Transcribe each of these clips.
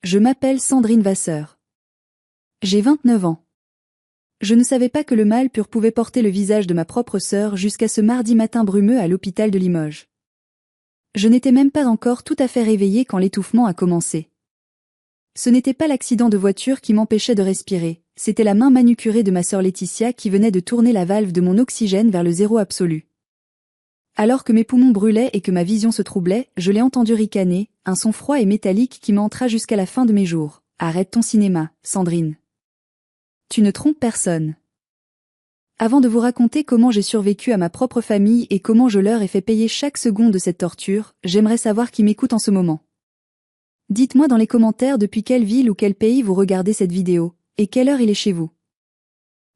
Je m'appelle Sandrine Vasseur. J'ai 29 ans. Je ne savais pas que le mal pur pouvait porter le visage de ma propre sœur jusqu'à ce mardi matin brumeux à l'hôpital de Limoges. Je n'étais même pas encore tout à fait réveillée quand l'étouffement a commencé. Ce n'était pas l'accident de voiture qui m'empêchait de respirer, c'était la main manucurée de ma sœur Laetitia qui venait de tourner la valve de mon oxygène vers le zéro absolu. Alors que mes poumons brûlaient et que ma vision se troublait, je l'ai entendu ricaner, un son froid et métallique qui m'entra jusqu'à la fin de mes jours. « Arrête ton cinéma, Sandrine. Tu ne trompes personne. » Avant de vous raconter comment j'ai survécu à ma propre famille et comment je leur ai fait payer chaque seconde de cette torture, j'aimerais savoir qui m'écoute en ce moment. Dites-moi dans les commentaires depuis quelle ville ou quel pays vous regardez cette vidéo, et quelle heure il est chez vous.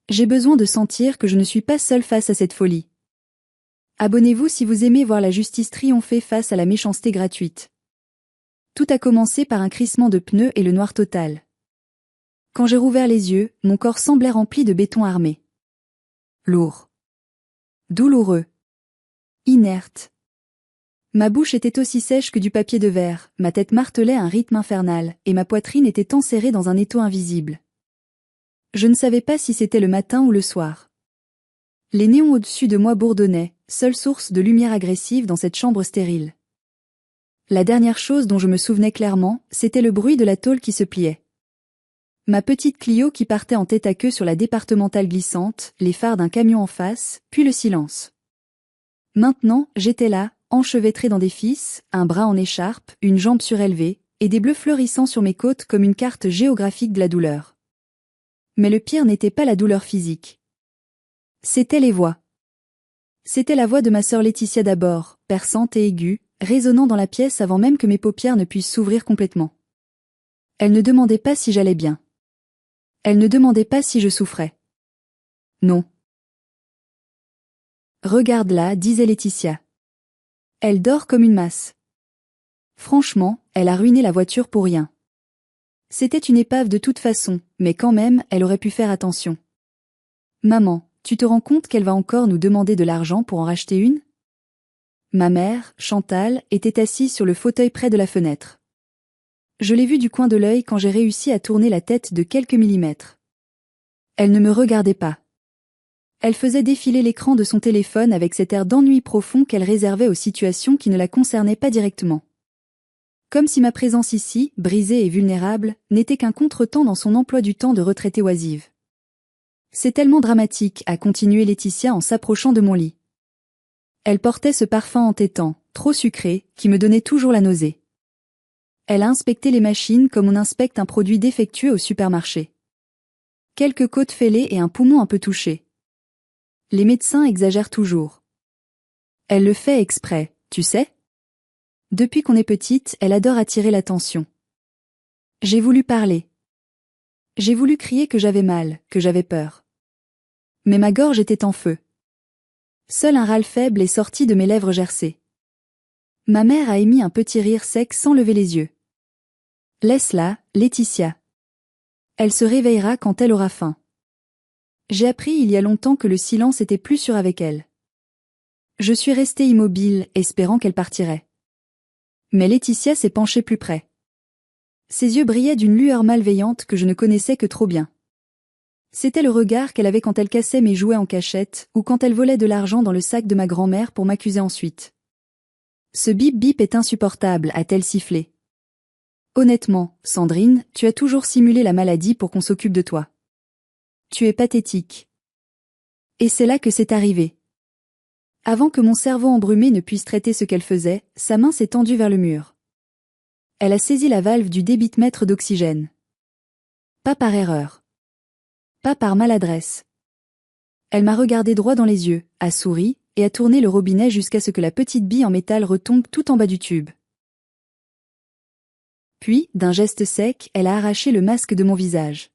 J'ai besoin de sentir que je ne suis pas seule face à cette folie. Abonnez-vous si vous aimez voir la justice triompher face à la méchanceté gratuite. Tout a commencé par un crissement de pneus et le noir total. Quand j'ai rouvert les yeux, mon corps semblait rempli de béton armé. Lourd. Douloureux. Inerte. Ma bouche était aussi sèche que du papier de verre, ma tête martelait un rythme infernal, et ma poitrine était enserrée dans un étau invisible. Je ne savais pas si c'était le matin ou le soir. Les néons au-dessus de moi bourdonnaient, seule source de lumière agressive dans cette chambre stérile. La dernière chose dont je me souvenais clairement, c'était le bruit de la tôle qui se pliait. Ma petite Clio qui partait en tête à queue sur la départementale glissante, les phares d'un camion en face, puis le silence. Maintenant, j'étais là, enchevêtrée dans des fils, un bras en écharpe, une jambe surélevée, et des bleus fleurissant sur mes côtes comme une carte géographique de la douleur. Mais le pire n'était pas la douleur physique. C'étaient les voix. C'était la voix de ma sœur Laetitia d'abord, perçante et aiguë, résonnant dans la pièce avant même que mes paupières ne puissent s'ouvrir complètement. Elle ne demandait pas si j'allais bien. Elle ne demandait pas si je souffrais. Non. Regarde-la, disait Laetitia. Elle dort comme une masse. Franchement, elle a ruiné la voiture pour rien. C'était une épave de toute façon, mais quand même, elle aurait pu faire attention. Maman, tu te rends compte qu'elle va encore nous demander de l'argent pour en racheter une ? Ma mère, Chantal, était assise sur le fauteuil près de la fenêtre. Je l'ai vue du coin de l'œil quand j'ai réussi à tourner la tête de quelques millimètres. Elle ne me regardait pas. Elle faisait défiler l'écran de son téléphone avec cet air d'ennui profond qu'elle réservait aux situations qui ne la concernaient pas directement. Comme si ma présence ici, brisée et vulnérable, n'était qu'un contretemps dans son emploi du temps de retraitée oisive. C'est tellement dramatique, a continué Laetitia en s'approchant de mon lit. Elle portait ce parfum entêtant, trop sucré, qui me donnait toujours la nausée. Elle a inspecté les machines comme on inspecte un produit défectueux au supermarché. Quelques côtes fêlées et un poumon un peu touché. Les médecins exagèrent toujours. Elle le fait exprès, tu sais ? Depuis qu'on est petite, elle adore attirer l'attention. J'ai voulu parler. J'ai voulu crier que j'avais mal, que j'avais peur. Mais ma gorge était en feu. Seul un râle faible est sorti de mes lèvres gercées. Ma mère a émis un petit rire sec sans lever les yeux. Laisse-la, Laetitia. Elle se réveillera quand elle aura faim. J'ai appris il y a longtemps que le silence était plus sûr avec elle. Je suis restée immobile, espérant qu'elle partirait. Mais Laetitia s'est penchée plus près. Ses yeux brillaient d'une lueur malveillante que je ne connaissais que trop bien. C'était le regard qu'elle avait quand elle cassait mes jouets en cachette, ou quand elle volait de l'argent dans le sac de ma grand-mère pour m'accuser ensuite. Ce bip-bip est insupportable, a-t-elle sifflé. Honnêtement, Sandrine, tu as toujours simulé la maladie pour qu'on s'occupe de toi. Tu es pathétique. Et c'est là que c'est arrivé. Avant que mon cerveau embrumé ne puisse traiter ce qu'elle faisait, sa main s'est tendue vers le mur. Elle a saisi la valve du débitmètre d'oxygène. Pas par erreur. Pas par maladresse. Elle m'a regardé droit dans les yeux, a souri, et a tourné le robinet jusqu'à ce que la petite bille en métal retombe tout en bas du tube. Puis, d'un geste sec, elle a arraché le masque de mon visage.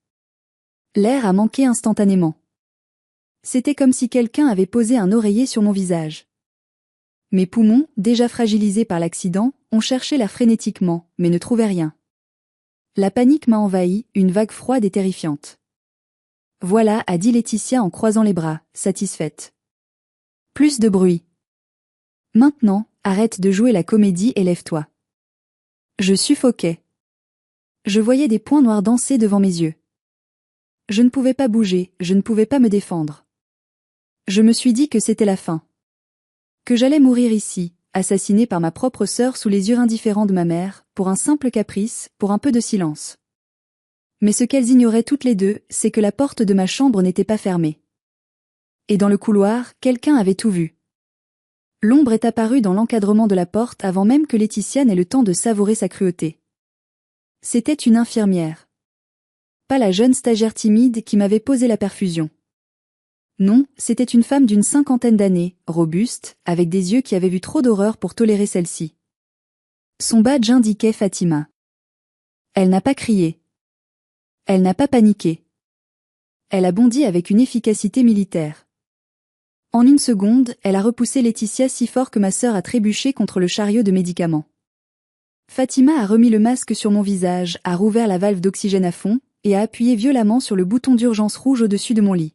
L'air a manqué instantanément. C'était comme si quelqu'un avait posé un oreiller sur mon visage. Mes poumons, déjà fragilisés par l'accident, ont cherché l'air frénétiquement, mais ne trouvaient rien. La panique m'a envahi, une vague froide et terrifiante. Voilà, a dit Laetitia en croisant les bras, satisfaite. Plus de bruit. Maintenant, arrête de jouer la comédie et lève-toi. Je suffoquais. Je voyais des points noirs danser devant mes yeux. Je ne pouvais pas bouger, je ne pouvais pas me défendre. Je me suis dit que c'était la fin. Que j'allais mourir ici, assassinée par ma propre sœur sous les yeux indifférents de ma mère, pour un simple caprice, pour un peu de silence. Mais ce qu'elles ignoraient toutes les deux, c'est que la porte de ma chambre n'était pas fermée. Et dans le couloir, quelqu'un avait tout vu. L'ombre est apparue dans l'encadrement de la porte avant même que Laetitia n'ait le temps de savourer sa cruauté. C'était une infirmière. Pas la jeune stagiaire timide qui m'avait posé la perfusion. Non, c'était une femme d'une 50aine d'années, robuste, avec des yeux qui avaient vu trop d'horreur pour tolérer celle-ci. Son badge indiquait Fatima. Elle n'a pas crié. Elle n'a pas paniqué. Elle a bondi avec une efficacité militaire. En une seconde, elle a repoussé Laetitia si fort que ma sœur a trébuché contre le chariot de médicaments. Fatima a remis le masque sur mon visage, a rouvert la valve d'oxygène à fond, et a appuyé violemment sur le bouton d'urgence rouge au-dessus de mon lit.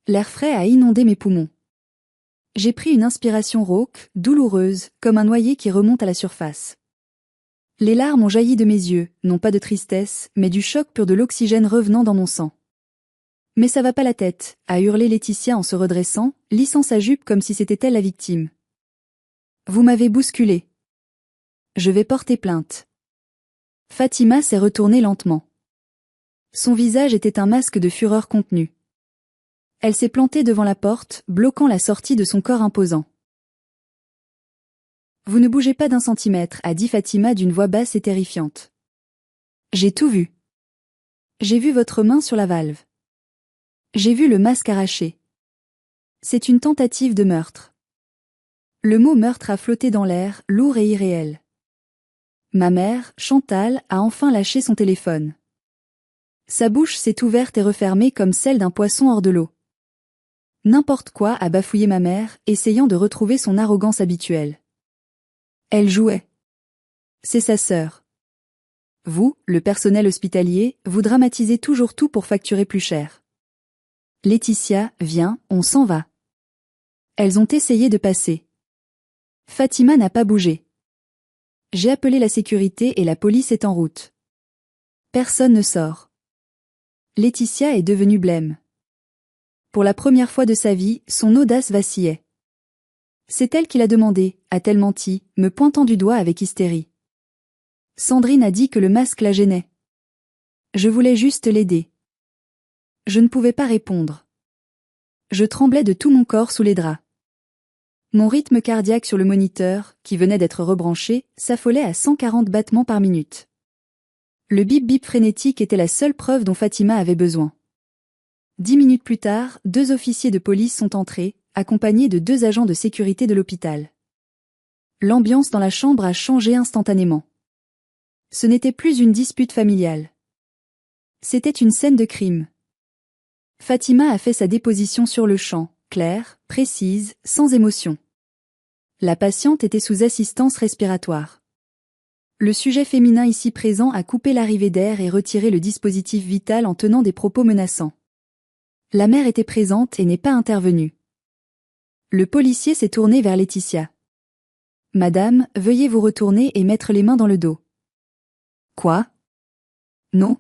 L'air frais a inondé mes poumons. J'ai pris une inspiration rauque, douloureuse, comme un noyé qui remonte à la surface. Les larmes ont jailli de mes yeux, non pas de tristesse, mais du choc pur de l'oxygène revenant dans mon sang. Mais ça va pas la tête, a hurlé Laetitia en se redressant, lissant sa jupe comme si c'était elle la victime. Vous m'avez bousculée. Je vais porter plainte. Fatima s'est retournée lentement. Son visage était un masque de fureur contenue. Elle s'est plantée devant la porte, bloquant la sortie de son corps imposant. Vous ne bougez pas d'un centimètre, a dit Fatima d'une voix basse et terrifiante. J'ai tout vu. J'ai vu votre main sur la valve. J'ai vu le masque arraché. C'est une tentative de meurtre. Le mot meurtre a flotté dans l'air, lourd et irréel. Ma mère, Chantal, a enfin lâché son téléphone. Sa bouche s'est ouverte et refermée comme celle d'un poisson hors de l'eau. N'importe quoi, a bafouillé ma mère, essayant de retrouver son arrogance habituelle. Elle jouait. C'est sa sœur. Vous, le personnel hospitalier, vous dramatisez toujours tout pour facturer plus cher. Laetitia, viens, on s'en va. Elles ont essayé de passer. Fatima n'a pas bougé. J'ai appelé la sécurité et la police est en route. Personne ne sort. Laetitia est devenue blême. Pour la première fois de sa vie, son audace vacillait. C'est elle qui l'a demandé, a-t-elle menti, me pointant du doigt avec hystérie. Sandrine a dit que le masque la gênait. Je voulais juste l'aider. Je ne pouvais pas répondre. Je tremblais de tout mon corps sous les draps. Mon rythme cardiaque sur le moniteur, qui venait d'être rebranché, s'affolait à 140 battements par minute. Le bip-bip frénétique était la seule preuve dont Fatima avait besoin. 10 minutes plus tard, 2 officiers de police sont entrés, accompagnés de 2 agents de sécurité de l'hôpital. L'ambiance dans la chambre a changé instantanément. Ce n'était plus une dispute familiale. C'était une scène de crime. Fatima a fait sa déposition sur le champ, claire, précise, sans émotion. La patiente était sous assistance respiratoire. Le sujet féminin ici présent a coupé l'arrivée d'air et retiré le dispositif vital en tenant des propos menaçants. La mère était présente et n'est pas intervenue. Le policier s'est tourné vers Laetitia. « Madame, veuillez vous retourner et mettre les mains dans le dos. »« Quoi ? » ?»« Non. »«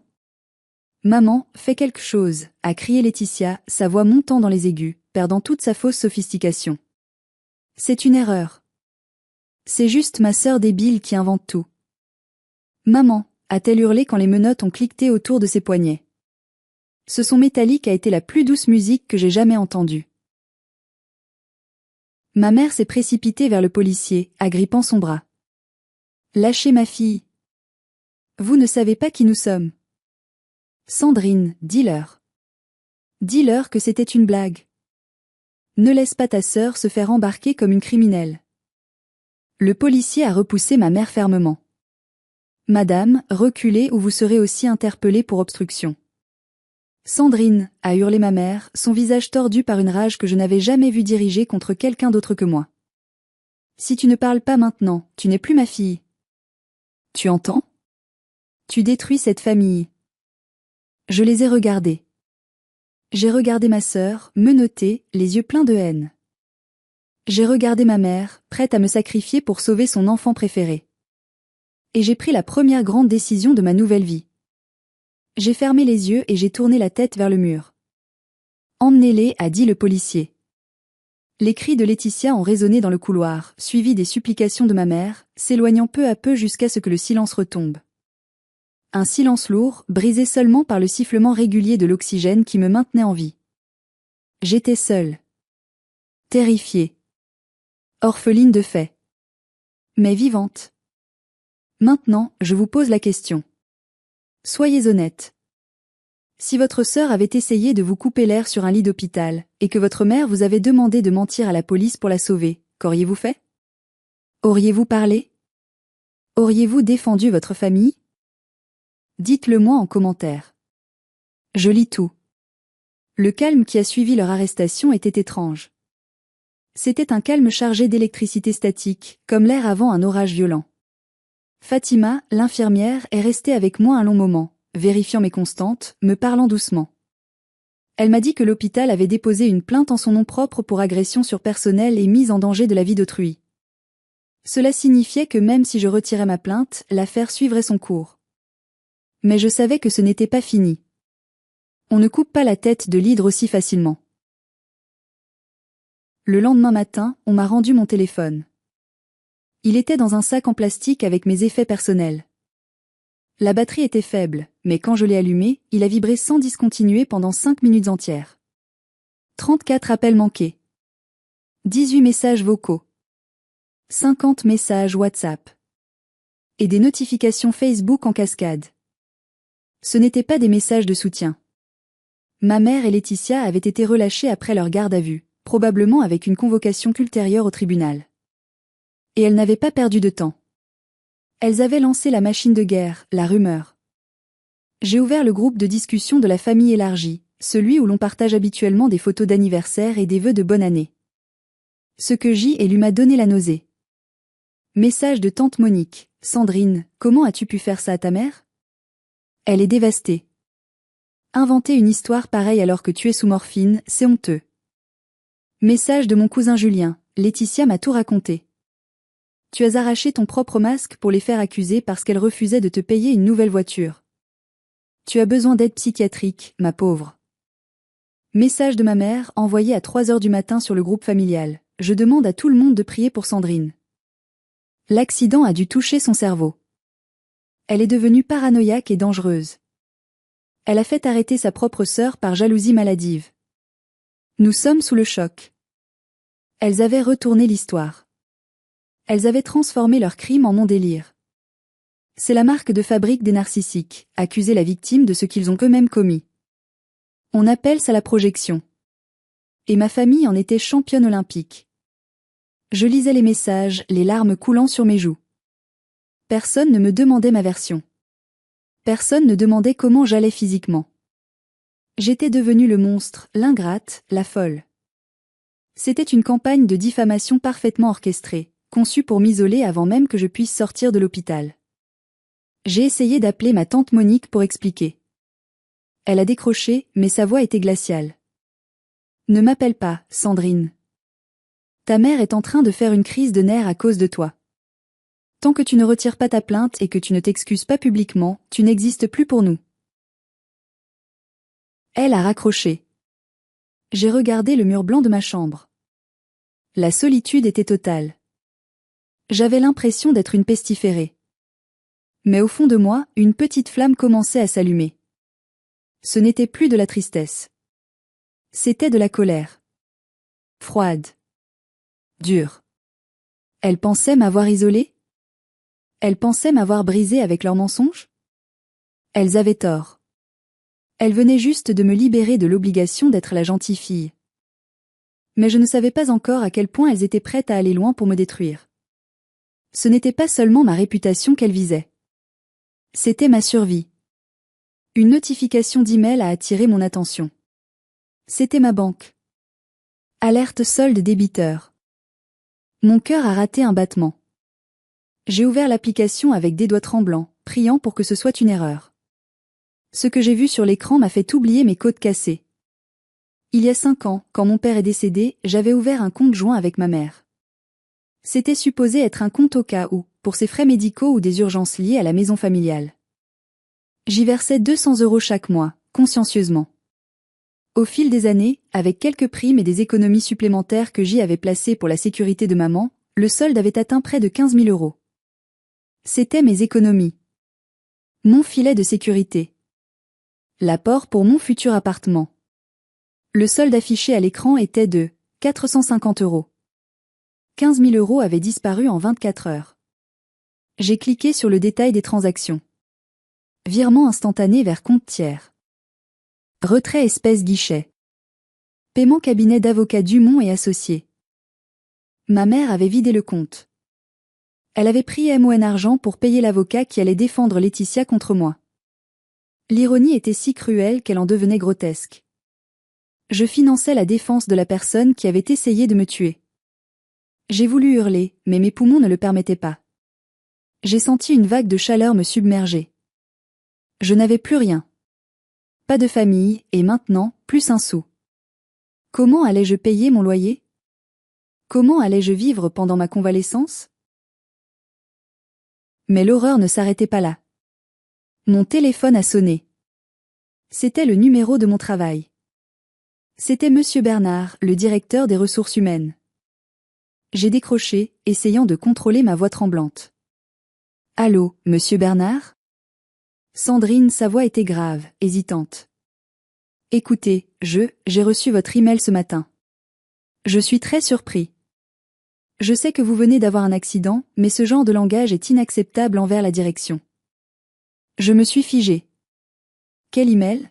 Maman, fais quelque chose » a crié Laetitia, sa voix montant dans les aigus, perdant toute sa fausse sophistication. « C'est une erreur. C'est juste ma sœur débile qui invente tout. »« Maman » a-t-elle hurlé quand les menottes ont cliqueté autour de ses poignets. Ce son métallique a été la plus douce musique que j'ai jamais entendue. Ma mère s'est précipitée vers le policier, agrippant son bras. « Lâchez ma fille. Vous ne savez pas qui nous sommes. » Sandrine, dis-leur. Dis-leur que c'était une blague. Ne laisse pas ta sœur se faire embarquer comme une criminelle. Le policier a repoussé ma mère fermement. Madame, reculez ou vous serez aussi interpellée pour obstruction. Sandrine, a hurlé ma mère, son visage tordu par une rage que je n'avais jamais vue diriger contre quelqu'un d'autre que moi. Si tu ne parles pas maintenant, tu n'es plus ma fille. Tu entends ? Tu détruis cette famille. Je les ai regardés. J'ai regardé ma sœur, menottée, les yeux pleins de haine. J'ai regardé ma mère, prête à me sacrifier pour sauver son enfant préféré. Et j'ai pris la première grande décision de ma nouvelle vie. J'ai fermé les yeux et j'ai tourné la tête vers le mur. Emmenez-les, a dit le policier. Les cris de Laetitia ont résonné dans le couloir, suivis des supplications de ma mère, s'éloignant peu à peu jusqu'à ce que le silence retombe. Un silence lourd, brisé seulement par le sifflement régulier de l'oxygène qui me maintenait en vie. J'étais seule. Terrifiée. Orpheline de fait. Mais vivante. Maintenant, je vous pose la question. Soyez honnête. Si votre sœur avait essayé de vous couper l'air sur un lit d'hôpital, et que votre mère vous avait demandé de mentir à la police pour la sauver, qu'auriez-vous fait? Auriez-vous parlé? Auriez-vous défendu votre famille? Dites-le moi en commentaire. Je lis tout. Le calme qui a suivi leur arrestation était étrange. C'était un calme chargé d'électricité statique, comme l'air avant un orage violent. Fatima, l'infirmière, est restée avec moi un long moment, vérifiant mes constantes, me parlant doucement. Elle m'a dit que l'hôpital avait déposé une plainte en son nom propre pour agression sur personnel et mise en danger de la vie d'autrui. Cela signifiait que même si je retirais ma plainte, l'affaire suivrait son cours. Mais je savais que ce n'était pas fini. On ne coupe pas la tête de l'hydre aussi facilement. Le lendemain matin, on m'a rendu mon téléphone. Il était dans un sac en plastique avec mes effets personnels. La batterie était faible, mais quand je l'ai allumé, il a vibré sans discontinuer pendant 5 minutes entières. 34 appels manqués. 18 messages vocaux. 50 messages WhatsApp. Et des notifications Facebook en cascade. Ce n'étaient pas des messages de soutien. Ma mère et Laetitia avaient été relâchées après leur garde à vue, probablement avec une convocation ultérieure au tribunal. Et elles n'avaient pas perdu de temps. Elles avaient lancé la machine de guerre, la rumeur. J'ai ouvert le groupe de discussion de la famille élargie, celui où l'on partage habituellement des photos d'anniversaire et des vœux de bonne année. Ce que J et lui m'a donné la nausée. Message de tante Monique. Sandrine, comment as-tu pu faire ça à ta mère? Elle est dévastée. Inventer une histoire pareille alors que tu es sous morphine, c'est honteux. Message de mon cousin Julien. Laetitia m'a tout raconté. Tu as arraché ton propre masque pour les faire accuser parce qu'elles refusaient de te payer une nouvelle voiture. Tu as besoin d'aide psychiatrique, ma pauvre. Message de ma mère envoyé à 3 heures du matin sur le groupe familial. Je demande à tout le monde de prier pour Sandrine. L'accident a dû toucher son cerveau. Elle est devenue paranoïaque et dangereuse. Elle a fait arrêter sa propre sœur par jalousie maladive. Nous sommes sous le choc. Elles avaient retourné l'histoire. Elles avaient transformé leur crime en non-délire. C'est la marque de fabrique des narcissiques, accuser la victime de ce qu'ils ont eux-mêmes commis. On appelle ça la projection. Et ma famille en était championne olympique. Je lisais les messages, les larmes coulant sur mes joues. Personne ne me demandait ma version. Personne ne demandait comment j'allais physiquement. J'étais devenue le monstre, l'ingrate, la folle. C'était une campagne de diffamation parfaitement orchestrée, conçue pour m'isoler avant même que je puisse sortir de l'hôpital. J'ai essayé d'appeler ma tante Monique pour expliquer. Elle a décroché, mais sa voix était glaciale. Ne m'appelle pas, Sandrine. Ta mère est en train de faire une crise de nerfs à cause de toi. Tant que tu ne retires pas ta plainte et que tu ne t'excuses pas publiquement, tu n'existes plus pour nous. Elle a raccroché. J'ai regardé le mur blanc de ma chambre. La solitude était totale. J'avais l'impression d'être une pestiférée. Mais au fond de moi, une petite flamme commençait à s'allumer. Ce n'était plus de la tristesse. C'était de la colère. Froide. Dure. Elles pensaient m'avoir isolée? Elles pensaient m'avoir brisée avec leurs mensonges? Elles avaient tort. Elles venaient juste de me libérer de l'obligation d'être la gentille fille. Mais je ne savais pas encore à quel point elles étaient prêtes à aller loin pour me détruire. Ce n'était pas seulement ma réputation qu'elles visaient. C'était ma survie. Une notification d'email a attiré mon attention. C'était ma banque. Alerte solde débiteur. Mon cœur a raté un battement. J'ai ouvert l'application avec des doigts tremblants, priant pour que ce soit une erreur. Ce que j'ai vu sur l'écran m'a fait oublier mes côtes cassées. Il y a 5 ans, quand mon père est décédé, j'avais ouvert un compte joint avec ma mère. C'était supposé être un compte au cas où, pour ses frais médicaux ou des urgences liées à la maison familiale. J'y versais 200 € chaque mois, consciencieusement. Au fil des années, avec quelques primes et des économies supplémentaires que j'y avais placées pour la sécurité de maman, le solde avait atteint près de 15 000 €. C'étaient mes économies. Mon filet de sécurité. L'apport pour mon futur appartement. Le solde affiché à l'écran était de 450 €. 15 000 € avaient disparu en 24 heures. J'ai cliqué sur le détail des transactions. Virement instantané vers compte tiers. Retrait espèce guichet. Paiement cabinet d'avocats Dumont et associés. Ma mère avait vidé le compte. Elle avait pris MON argent pour payer l'avocat qui allait défendre Laetitia contre moi. L'ironie était si cruelle qu'elle en devenait grotesque. Je finançais la défense de la personne qui avait essayé de me tuer. J'ai voulu hurler, mais mes poumons ne le permettaient pas. J'ai senti une vague de chaleur me submerger. Je n'avais plus rien. Pas de famille, et maintenant, plus un sou. Comment allais-je payer mon loyer? Comment allais-je vivre pendant ma convalescence? Mais l'horreur ne s'arrêtait pas là. Mon téléphone a sonné. C'était le numéro de mon travail. C'était Monsieur Bernard, le directeur des ressources humaines. J'ai décroché, essayant de contrôler ma voix tremblante. Allô, Monsieur Bernard? Sandrine, sa voix était grave, hésitante. Écoutez, j'ai reçu votre email ce matin. Je suis très surpris. Je sais que vous venez d'avoir un accident, mais ce genre de langage est inacceptable envers la direction. Je me suis figé. Quel email?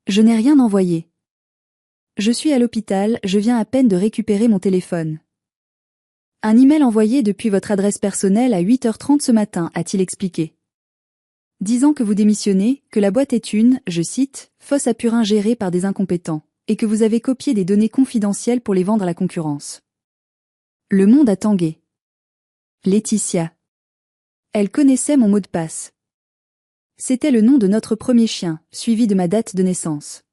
Je n'ai rien envoyé. Je suis à l'hôpital, je viens à peine de récupérer mon téléphone. Un email envoyé depuis votre adresse personnelle à 8h30 ce matin, a-t-il expliqué. Disant que vous démissionnez, que la boîte est une, je cite, fosse à purin gérée par des incompétents, et que vous avez copié des données confidentielles pour les vendre à la concurrence. Le monde a tangué. Laetitia. Elle connaissait mon mot de passe. C'était le nom de notre premier chien, suivi de ma date de naissance.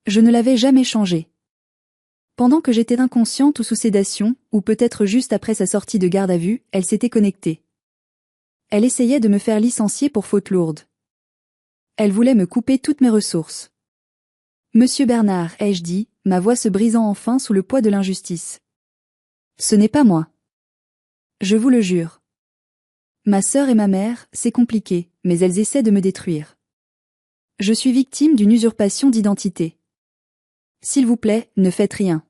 Je ne l'avais jamais changé. Pendant que j'étais inconsciente ou sous sédation, ou peut-être juste après sa sortie de garde à vue, elle s'était connectée. Elle essayait de me faire licencier pour faute lourde. Elle voulait me couper toutes mes ressources. Monsieur Bernard, ai-je dit, ma voix se brisant enfin sous le poids de l'injustice. Ce n'est pas moi. Je vous le jure. Ma sœur et ma mère, c'est compliqué, mais elles essaient de me détruire. Je suis victime d'une usurpation d'identité. S'il vous plaît, ne faites rien.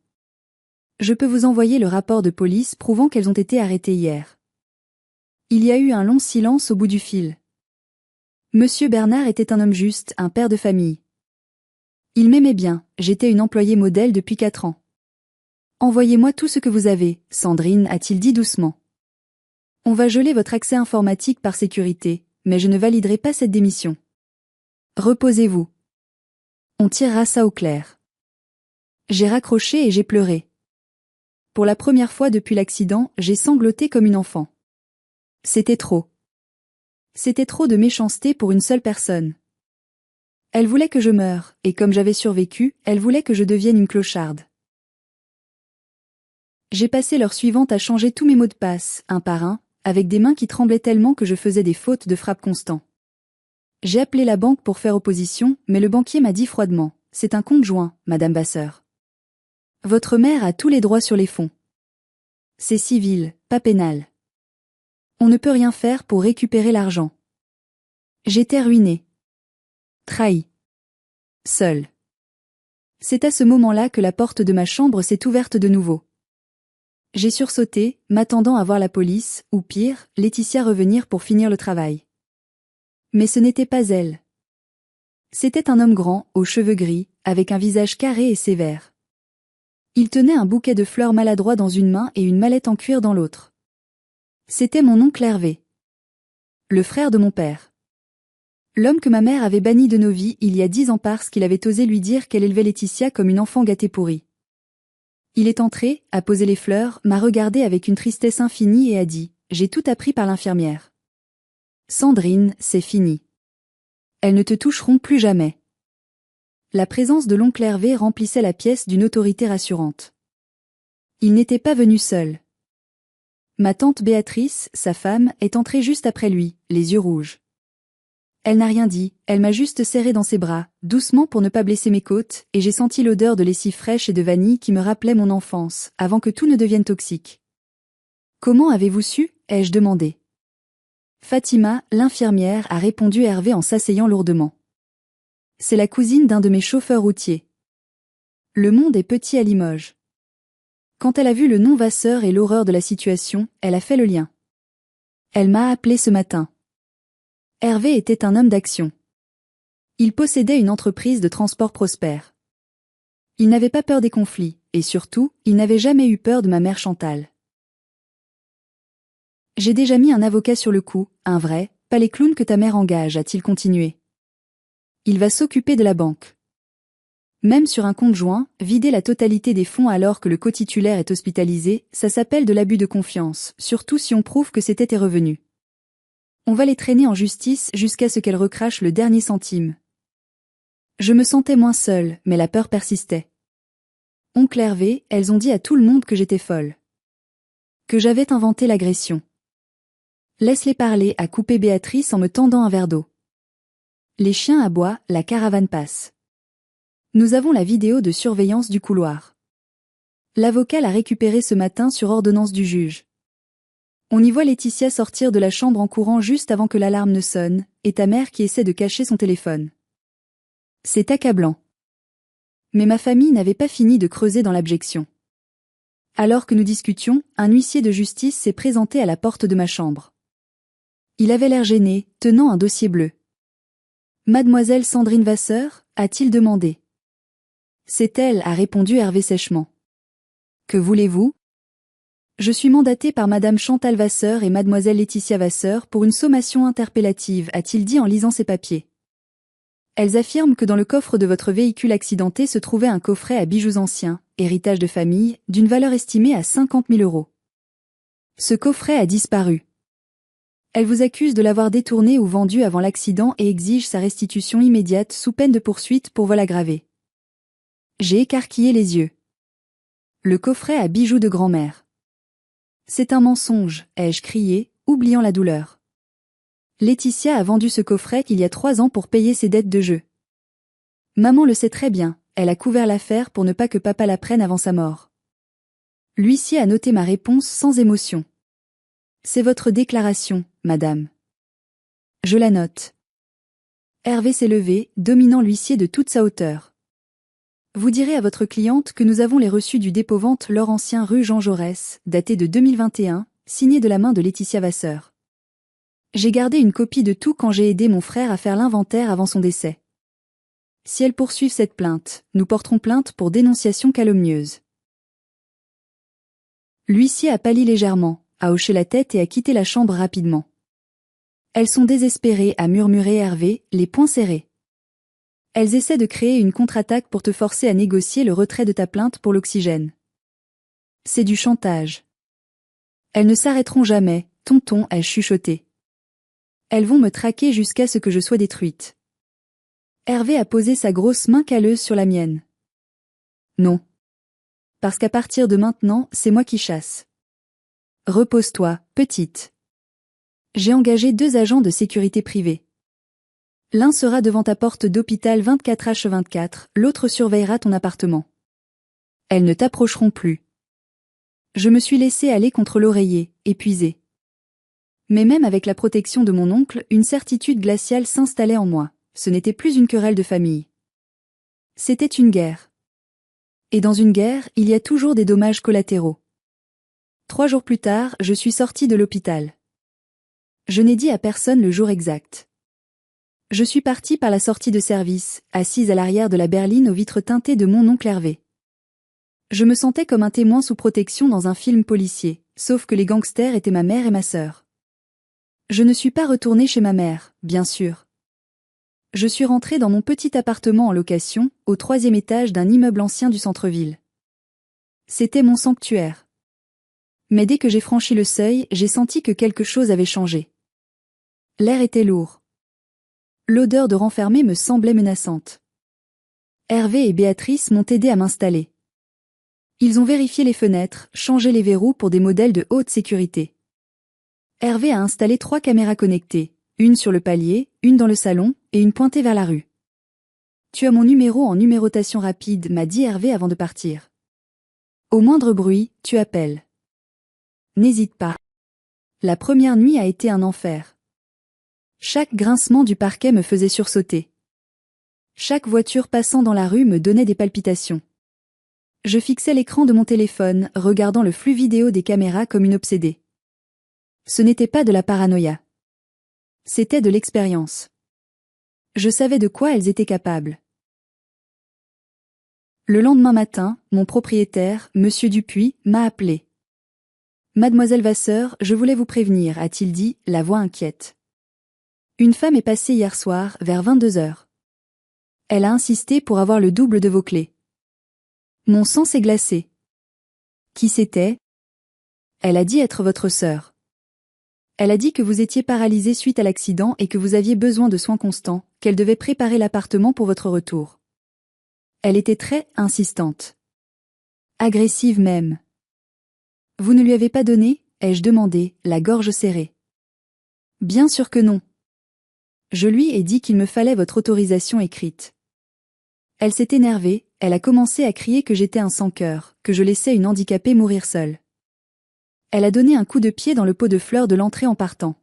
Je peux vous envoyer le rapport de police prouvant qu'elles ont été arrêtées hier. Il y a eu un long silence au bout du fil. Monsieur Bernard était un homme juste, un père de famille. Il m'aimait bien, j'étais une employée modèle depuis 4 ans. Envoyez-moi tout ce que vous avez, Sandrine, a-t-il dit doucement. On va geler votre accès informatique par sécurité, mais je ne validerai pas cette démission. Reposez-vous. On tirera ça au clair. J'ai raccroché et j'ai pleuré. Pour la première fois depuis l'accident, j'ai sangloté comme une enfant. C'était trop. C'était trop de méchanceté pour une seule personne. Elle voulait que je meure, et comme j'avais survécu, elle voulait que je devienne une clocharde. J'ai passé l'heure suivante à changer tous mes mots de passe, un par un, avec des mains qui tremblaient tellement que je faisais des fautes de frappe constant. J'ai appelé la banque pour faire opposition, mais le banquier m'a dit froidement, « C'est un compte joint, Madame Vasseur. Votre mère a tous les droits sur les fonds. C'est civil, pas pénal. On ne peut rien faire pour récupérer l'argent. » J'étais ruinée. Trahie. Seule. C'est à ce moment-là que la porte de ma chambre s'est ouverte de nouveau. J'ai sursauté, m'attendant à voir la police, ou pire, Laetitia revenir pour finir le travail. Mais ce n'était pas elle. C'était un homme grand, aux cheveux gris, avec un visage carré et sévère. Il tenait un bouquet de fleurs maladroit dans une main et une mallette en cuir dans l'autre. C'était mon oncle Hervé. Le frère de mon père. L'homme que ma mère avait banni de nos vies il y a 10 ans parce qu'il avait osé lui dire qu'elle élevait Laetitia comme une enfant gâtée pourrie. Il est entré, a posé les fleurs, m'a regardé avec une tristesse infinie et a dit « J'ai tout appris par l'infirmière. Sandrine, c'est fini. Elles ne te toucheront plus jamais. » La présence de l'oncle Hervé remplissait la pièce d'une autorité rassurante. Il n'était pas venu seul. Ma tante Béatrice, sa femme, est entrée juste après lui, les yeux rouges. Elle n'a rien dit, elle m'a juste serré dans ses bras, doucement pour ne pas blesser mes côtes, et j'ai senti l'odeur de lessive fraîche et de vanille qui me rappelait mon enfance, avant que tout ne devienne toxique. Comment avez-vous su? Ai-je demandé. Fatima, l'infirmière, a répondu Hervé en s'asseyant lourdement. C'est la cousine d'un de mes chauffeurs routiers. Le monde est petit à Limoges. Quand elle a vu le nom Vasseur et l'horreur de la situation, elle a fait le lien. Elle m'a appelé ce matin. Hervé était un homme d'action. Il possédait une entreprise de transport prospère. Il n'avait pas peur des conflits, et surtout, il n'avait jamais eu peur de ma mère Chantal. J'ai déjà mis un avocat sur le coup, un vrai, pas les clowns que ta mère engage, a-t-il continué. Il va s'occuper de la banque. Même sur un compte joint, vider la totalité des fonds alors que le cotitulaire est hospitalisé, ça s'appelle de l'abus de confiance, surtout si on prouve que c'était tes revenus. On va les traîner en justice jusqu'à ce qu'elles recrachent le dernier centime. Je me sentais moins seule, mais la peur persistait. Oncle Hervé, elles ont dit à tout le monde que j'étais folle. Que j'avais inventé l'agression. Laisse-les parler, a coupé Béatrice en me tendant un verre d'eau. Les chiens aboient, la caravane passe. Nous avons la vidéo de surveillance du couloir. L'avocat l'a récupérée ce matin sur ordonnance du juge. On y voit Laetitia sortir de la chambre en courant juste avant que l'alarme ne sonne, et ta mère qui essaie de cacher son téléphone. C'est accablant. Mais ma famille n'avait pas fini de creuser dans l'abjection. Alors que nous discutions, un huissier de justice s'est présenté à la porte de ma chambre. Il avait l'air gêné, tenant un dossier bleu. Mademoiselle Sandrine Vasseur, a-t-il demandé. C'est elle, a répondu Hervé sèchement. Que voulez-vous? Je suis mandaté par Madame Chantal Vasseur et Mademoiselle Laetitia Vasseur pour une sommation interpellative, a-t-il dit en lisant ses papiers. Elles affirment que dans le coffre de votre véhicule accidenté se trouvait un coffret à bijoux anciens, héritage de famille, d'une valeur estimée à 50 000 €. Ce coffret a disparu. Elles vous accusent de l'avoir détourné ou vendu avant l'accident et exigent sa restitution immédiate sous peine de poursuite pour vol aggravé. J'ai écarquillé les yeux. Le coffret à bijoux de grand-mère. C'est un mensonge, ai-je crié, oubliant la douleur. Laetitia a vendu ce coffret il y a 3 ans pour payer ses dettes de jeu. Maman le sait très bien, elle a couvert l'affaire pour ne pas que papa la prenne avant sa mort. L'huissier a noté ma réponse sans émotion. C'est votre déclaration, madame. Je la note. Hervé s'est levé, dominant l'huissier de toute sa hauteur. Vous direz à votre cliente que nous avons les reçus du dépôt-vente L'Or Ancien rue Jean Jaurès, daté de 2021, signé de la main de Laetitia Vasseur. J'ai gardé une copie de tout quand j'ai aidé mon frère à faire l'inventaire avant son décès. Si elles poursuivent cette plainte, nous porterons plainte pour dénonciation calomnieuse. L'huissier a pâli légèrement, a hoché la tête et a quitté la chambre rapidement. Elles sont désespérées, a murmuré Hervé, les poings serrés. Elles essaient de créer une contre-attaque pour te forcer à négocier le retrait de ta plainte pour l'oxygène. C'est du chantage. Elles ne s'arrêteront jamais, tonton, ai-je chuchoté. Elles vont me traquer jusqu'à ce que je sois détruite. Hervé a posé sa grosse main calleuse sur la mienne. Non. Parce qu'à partir de maintenant, c'est moi qui chasse. Repose-toi, petite. J'ai engagé 2 agents de sécurité privée. L'un sera devant ta porte d'hôpital 24h/24, l'autre surveillera ton appartement. Elles ne t'approcheront plus. Je me suis laissé aller contre l'oreiller, épuisé. Mais même avec la protection de mon oncle, une certitude glaciale s'installait en moi. Ce n'était plus une querelle de famille. C'était une guerre. Et dans une guerre, il y a toujours des dommages collatéraux. 3 jours plus tard, je suis sorti de l'hôpital. Je n'ai dit à personne le jour exact. Je suis parti par la sortie de service, assise à l'arrière de la berline aux vitres teintées de mon oncle Hervé. Je me sentais comme un témoin sous protection dans un film policier, sauf que les gangsters étaient ma mère et ma sœur. Je ne suis pas retourné chez ma mère, bien sûr. Je suis rentré dans mon petit appartement en location, au 3e étage d'un immeuble ancien du centre-ville. C'était mon sanctuaire. Mais dès que j'ai franchi le seuil, j'ai senti que quelque chose avait changé. L'air était lourd. L'odeur de renfermé me semblait menaçante. Hervé et Béatrice m'ont aidé à m'installer. Ils ont vérifié les fenêtres, changé les verrous pour des modèles de haute sécurité. Hervé a installé 3 caméras connectées, une sur le palier, une dans le salon, et une pointée vers la rue. Tu as mon numéro en numérotation rapide, m'a dit Hervé avant de partir. Au moindre bruit, tu appelles. N'hésite pas. La première nuit a été un enfer. Chaque grincement du parquet me faisait sursauter. Chaque voiture passant dans la rue me donnait des palpitations. Je fixais l'écran de mon téléphone, regardant le flux vidéo des caméras comme une obsédée. Ce n'était pas de la paranoïa. C'était de l'expérience. Je savais de quoi elles étaient capables. Le lendemain matin, mon propriétaire, Monsieur Dupuis, m'a appelé. Mademoiselle Vasseur, je voulais vous prévenir, a-t-il dit, la voix inquiète. Une femme est passée hier soir, vers 22 heures. Elle a insisté pour avoir le double de vos clés. Mon sang s'est glacé. Qui c'était? Elle a dit être votre sœur. Elle a dit que vous étiez paralysé suite à l'accident et que vous aviez besoin de soins constants, qu'elle devait préparer l'appartement pour votre retour. Elle était très insistante. Agressive même. Vous ne lui avez pas donné, ai-je demandé, la gorge serrée. Bien sûr que non. Je lui ai dit qu'il me fallait votre autorisation écrite. Elle s'est énervée, elle a commencé à crier que j'étais un sans-cœur, que je laissais une handicapée mourir seule. Elle a donné un coup de pied dans le pot de fleurs de l'entrée en partant.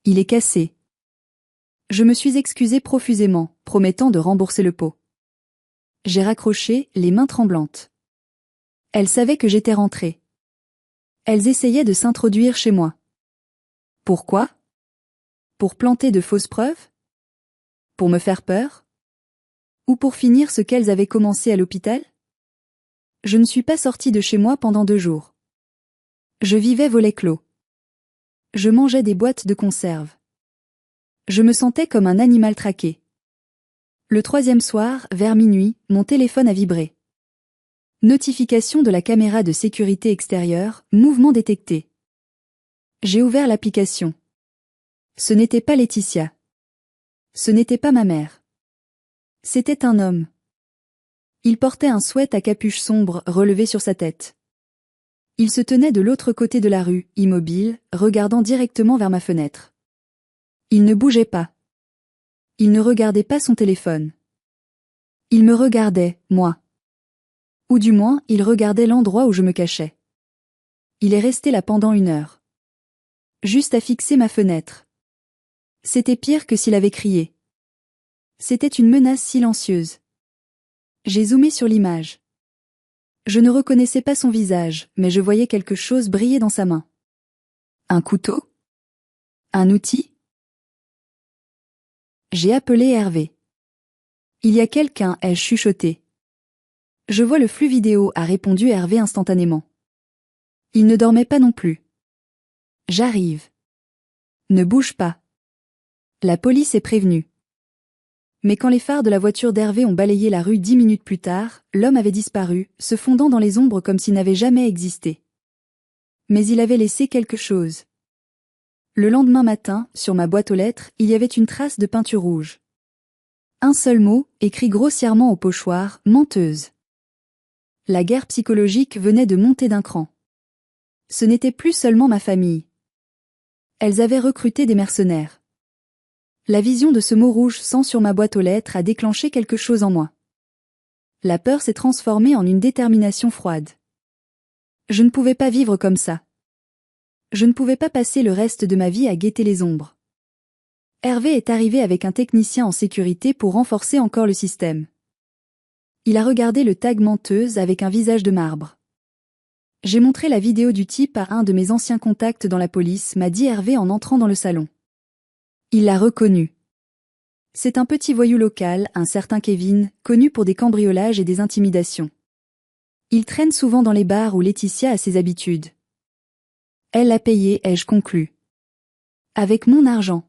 Il est cassé. Je me suis excusée profusément, promettant de rembourser le pot. J'ai raccroché, les mains tremblantes. Elles savaient que j'étais rentrée. Elles essayaient de s'introduire chez moi. Pourquoi? Pour planter de fausses preuves? Pour me faire peur? Ou pour finir ce qu'elles avaient commencé à l'hôpital? Je ne suis pas sortie de chez moi pendant 2 jours. Je vivais volet clos. Je mangeais des boîtes de conserve. Je me sentais comme un animal traqué. Le 3e soir, vers minuit, mon téléphone a vibré. Notification de la caméra de sécurité extérieure, mouvement détecté. J'ai ouvert l'application. Ce n'était pas Laetitia. Ce n'était pas ma mère. C'était un homme. Il portait un sweat à capuche sombre relevé sur sa tête. Il se tenait de l'autre côté de la rue, immobile, regardant directement vers ma fenêtre. Il ne bougeait pas. Il ne regardait pas son téléphone. Il me regardait, moi. Ou du moins, il regardait l'endroit où je me cachais. Il est resté là pendant 1 heure. Juste à fixer ma fenêtre. C'était pire que s'il avait crié. C'était une menace silencieuse. J'ai zoomé sur l'image. Je ne reconnaissais pas son visage, mais je voyais quelque chose briller dans sa main. Un couteau? Un outil? J'ai appelé Hervé. Il y a quelqu'un, ai-je chuchoté. Je vois le flux vidéo, a répondu Hervé instantanément. Il ne dormait pas non plus. J'arrive. Ne bouge pas. La police est prévenue. Mais quand les phares de la voiture d'Hervé ont balayé la rue 10 minutes plus tard, l'homme avait disparu, se fondant dans les ombres comme s'il n'avait jamais existé. Mais il avait laissé quelque chose. Le lendemain matin, sur ma boîte aux lettres, il y avait une trace de peinture rouge. Un seul mot, écrit grossièrement au pochoir, menteuse. La guerre psychologique venait de monter d'un cran. Ce n'était plus seulement ma famille. Elles avaient recruté des mercenaires. La vision de ce mot rouge sang sur ma boîte aux lettres a déclenché quelque chose en moi. La peur s'est transformée en une détermination froide. Je ne pouvais pas vivre comme ça. Je ne pouvais pas passer le reste de ma vie à guetter les ombres. Hervé est arrivé avec un technicien en sécurité pour renforcer encore le système. Il a regardé le tag menteuse avec un visage de marbre. J'ai montré la vidéo du type à un de mes anciens contacts dans la police, m'a dit Hervé en entrant dans le salon. Il l'a reconnu. C'est un petit voyou local, un certain Kevin, connu pour des cambriolages et des intimidations. Il traîne souvent dans les bars où Laetitia a ses habitudes. Elle l'a payé, ai-je conclu. Avec mon argent.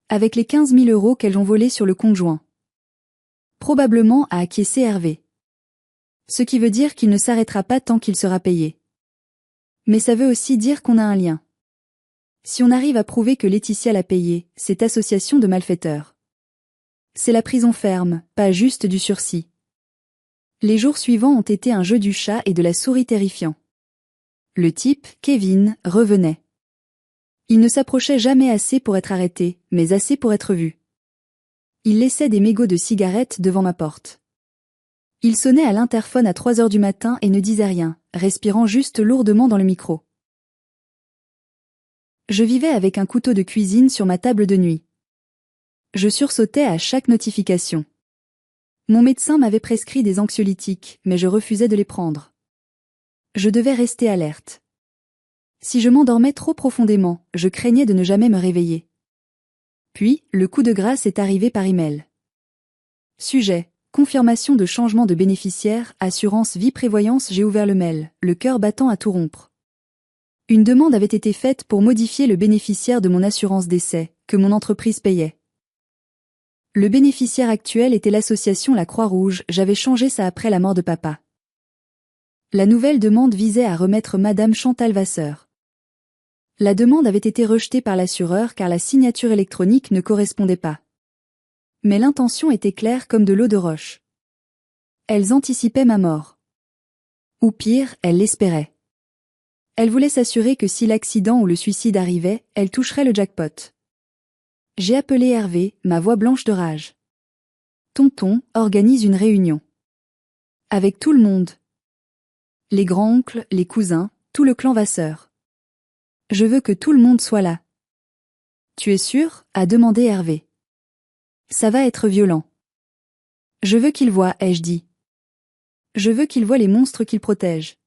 Avec les 15 000 € qu'elles ont volés sur le compte joint. Probablement a acquiescé Hervé. Ce qui veut dire qu'il ne s'arrêtera pas tant qu'il sera payé. Mais ça veut aussi dire qu'on a un lien. Si on arrive à prouver que Laetitia l'a payé, c'est association de malfaiteurs. C'est la prison ferme, pas juste du sursis. Les jours suivants ont été un jeu du chat et de la souris terrifiant. Le type, Kevin, revenait. Il ne s'approchait jamais assez pour être arrêté, mais assez pour être vu. Il laissait des mégots de cigarettes devant ma porte. Il sonnait à l'interphone à 3 heures du matin et ne disait rien, respirant juste lourdement dans le micro. Je vivais avec un couteau de cuisine sur ma table de nuit. Je sursautais à chaque notification. Mon médecin m'avait prescrit des anxiolytiques, mais je refusais de les prendre. Je devais rester alerte. Si je m'endormais trop profondément, je craignais de ne jamais me réveiller. Puis, le coup de grâce est arrivé par email. Sujet: confirmation de changement de bénéficiaire, assurance vie prévoyance. J'ai ouvert le mail, le cœur battant à tout rompre. Une demande avait été faite pour modifier le bénéficiaire de mon assurance décès, que mon entreprise payait. Le bénéficiaire actuel était l'association La Croix-Rouge, j'avais changé ça après la mort de papa. La nouvelle demande visait à remettre Madame Chantal Vasseur. La demande avait été rejetée par l'assureur car la signature électronique ne correspondait pas. Mais l'intention était claire comme de l'eau de roche. Elles anticipaient ma mort. Ou pire, elles l'espéraient. Elles voulaient s'assurer que si l'accident ou le suicide arrivait, elles toucheraient le jackpot. J'ai appelé Hervé, ma voix blanche de rage. Tonton, organise une réunion. Avec tout le monde. Les grands-oncles, les cousins, tout le clan Vasseur. Je veux que tout le monde soit là. Tu es sûr? A demandé Hervé. Ça va être violent. Je veux qu'il voie, ai-je dit. Je veux qu'il voie les monstres qu'il protège.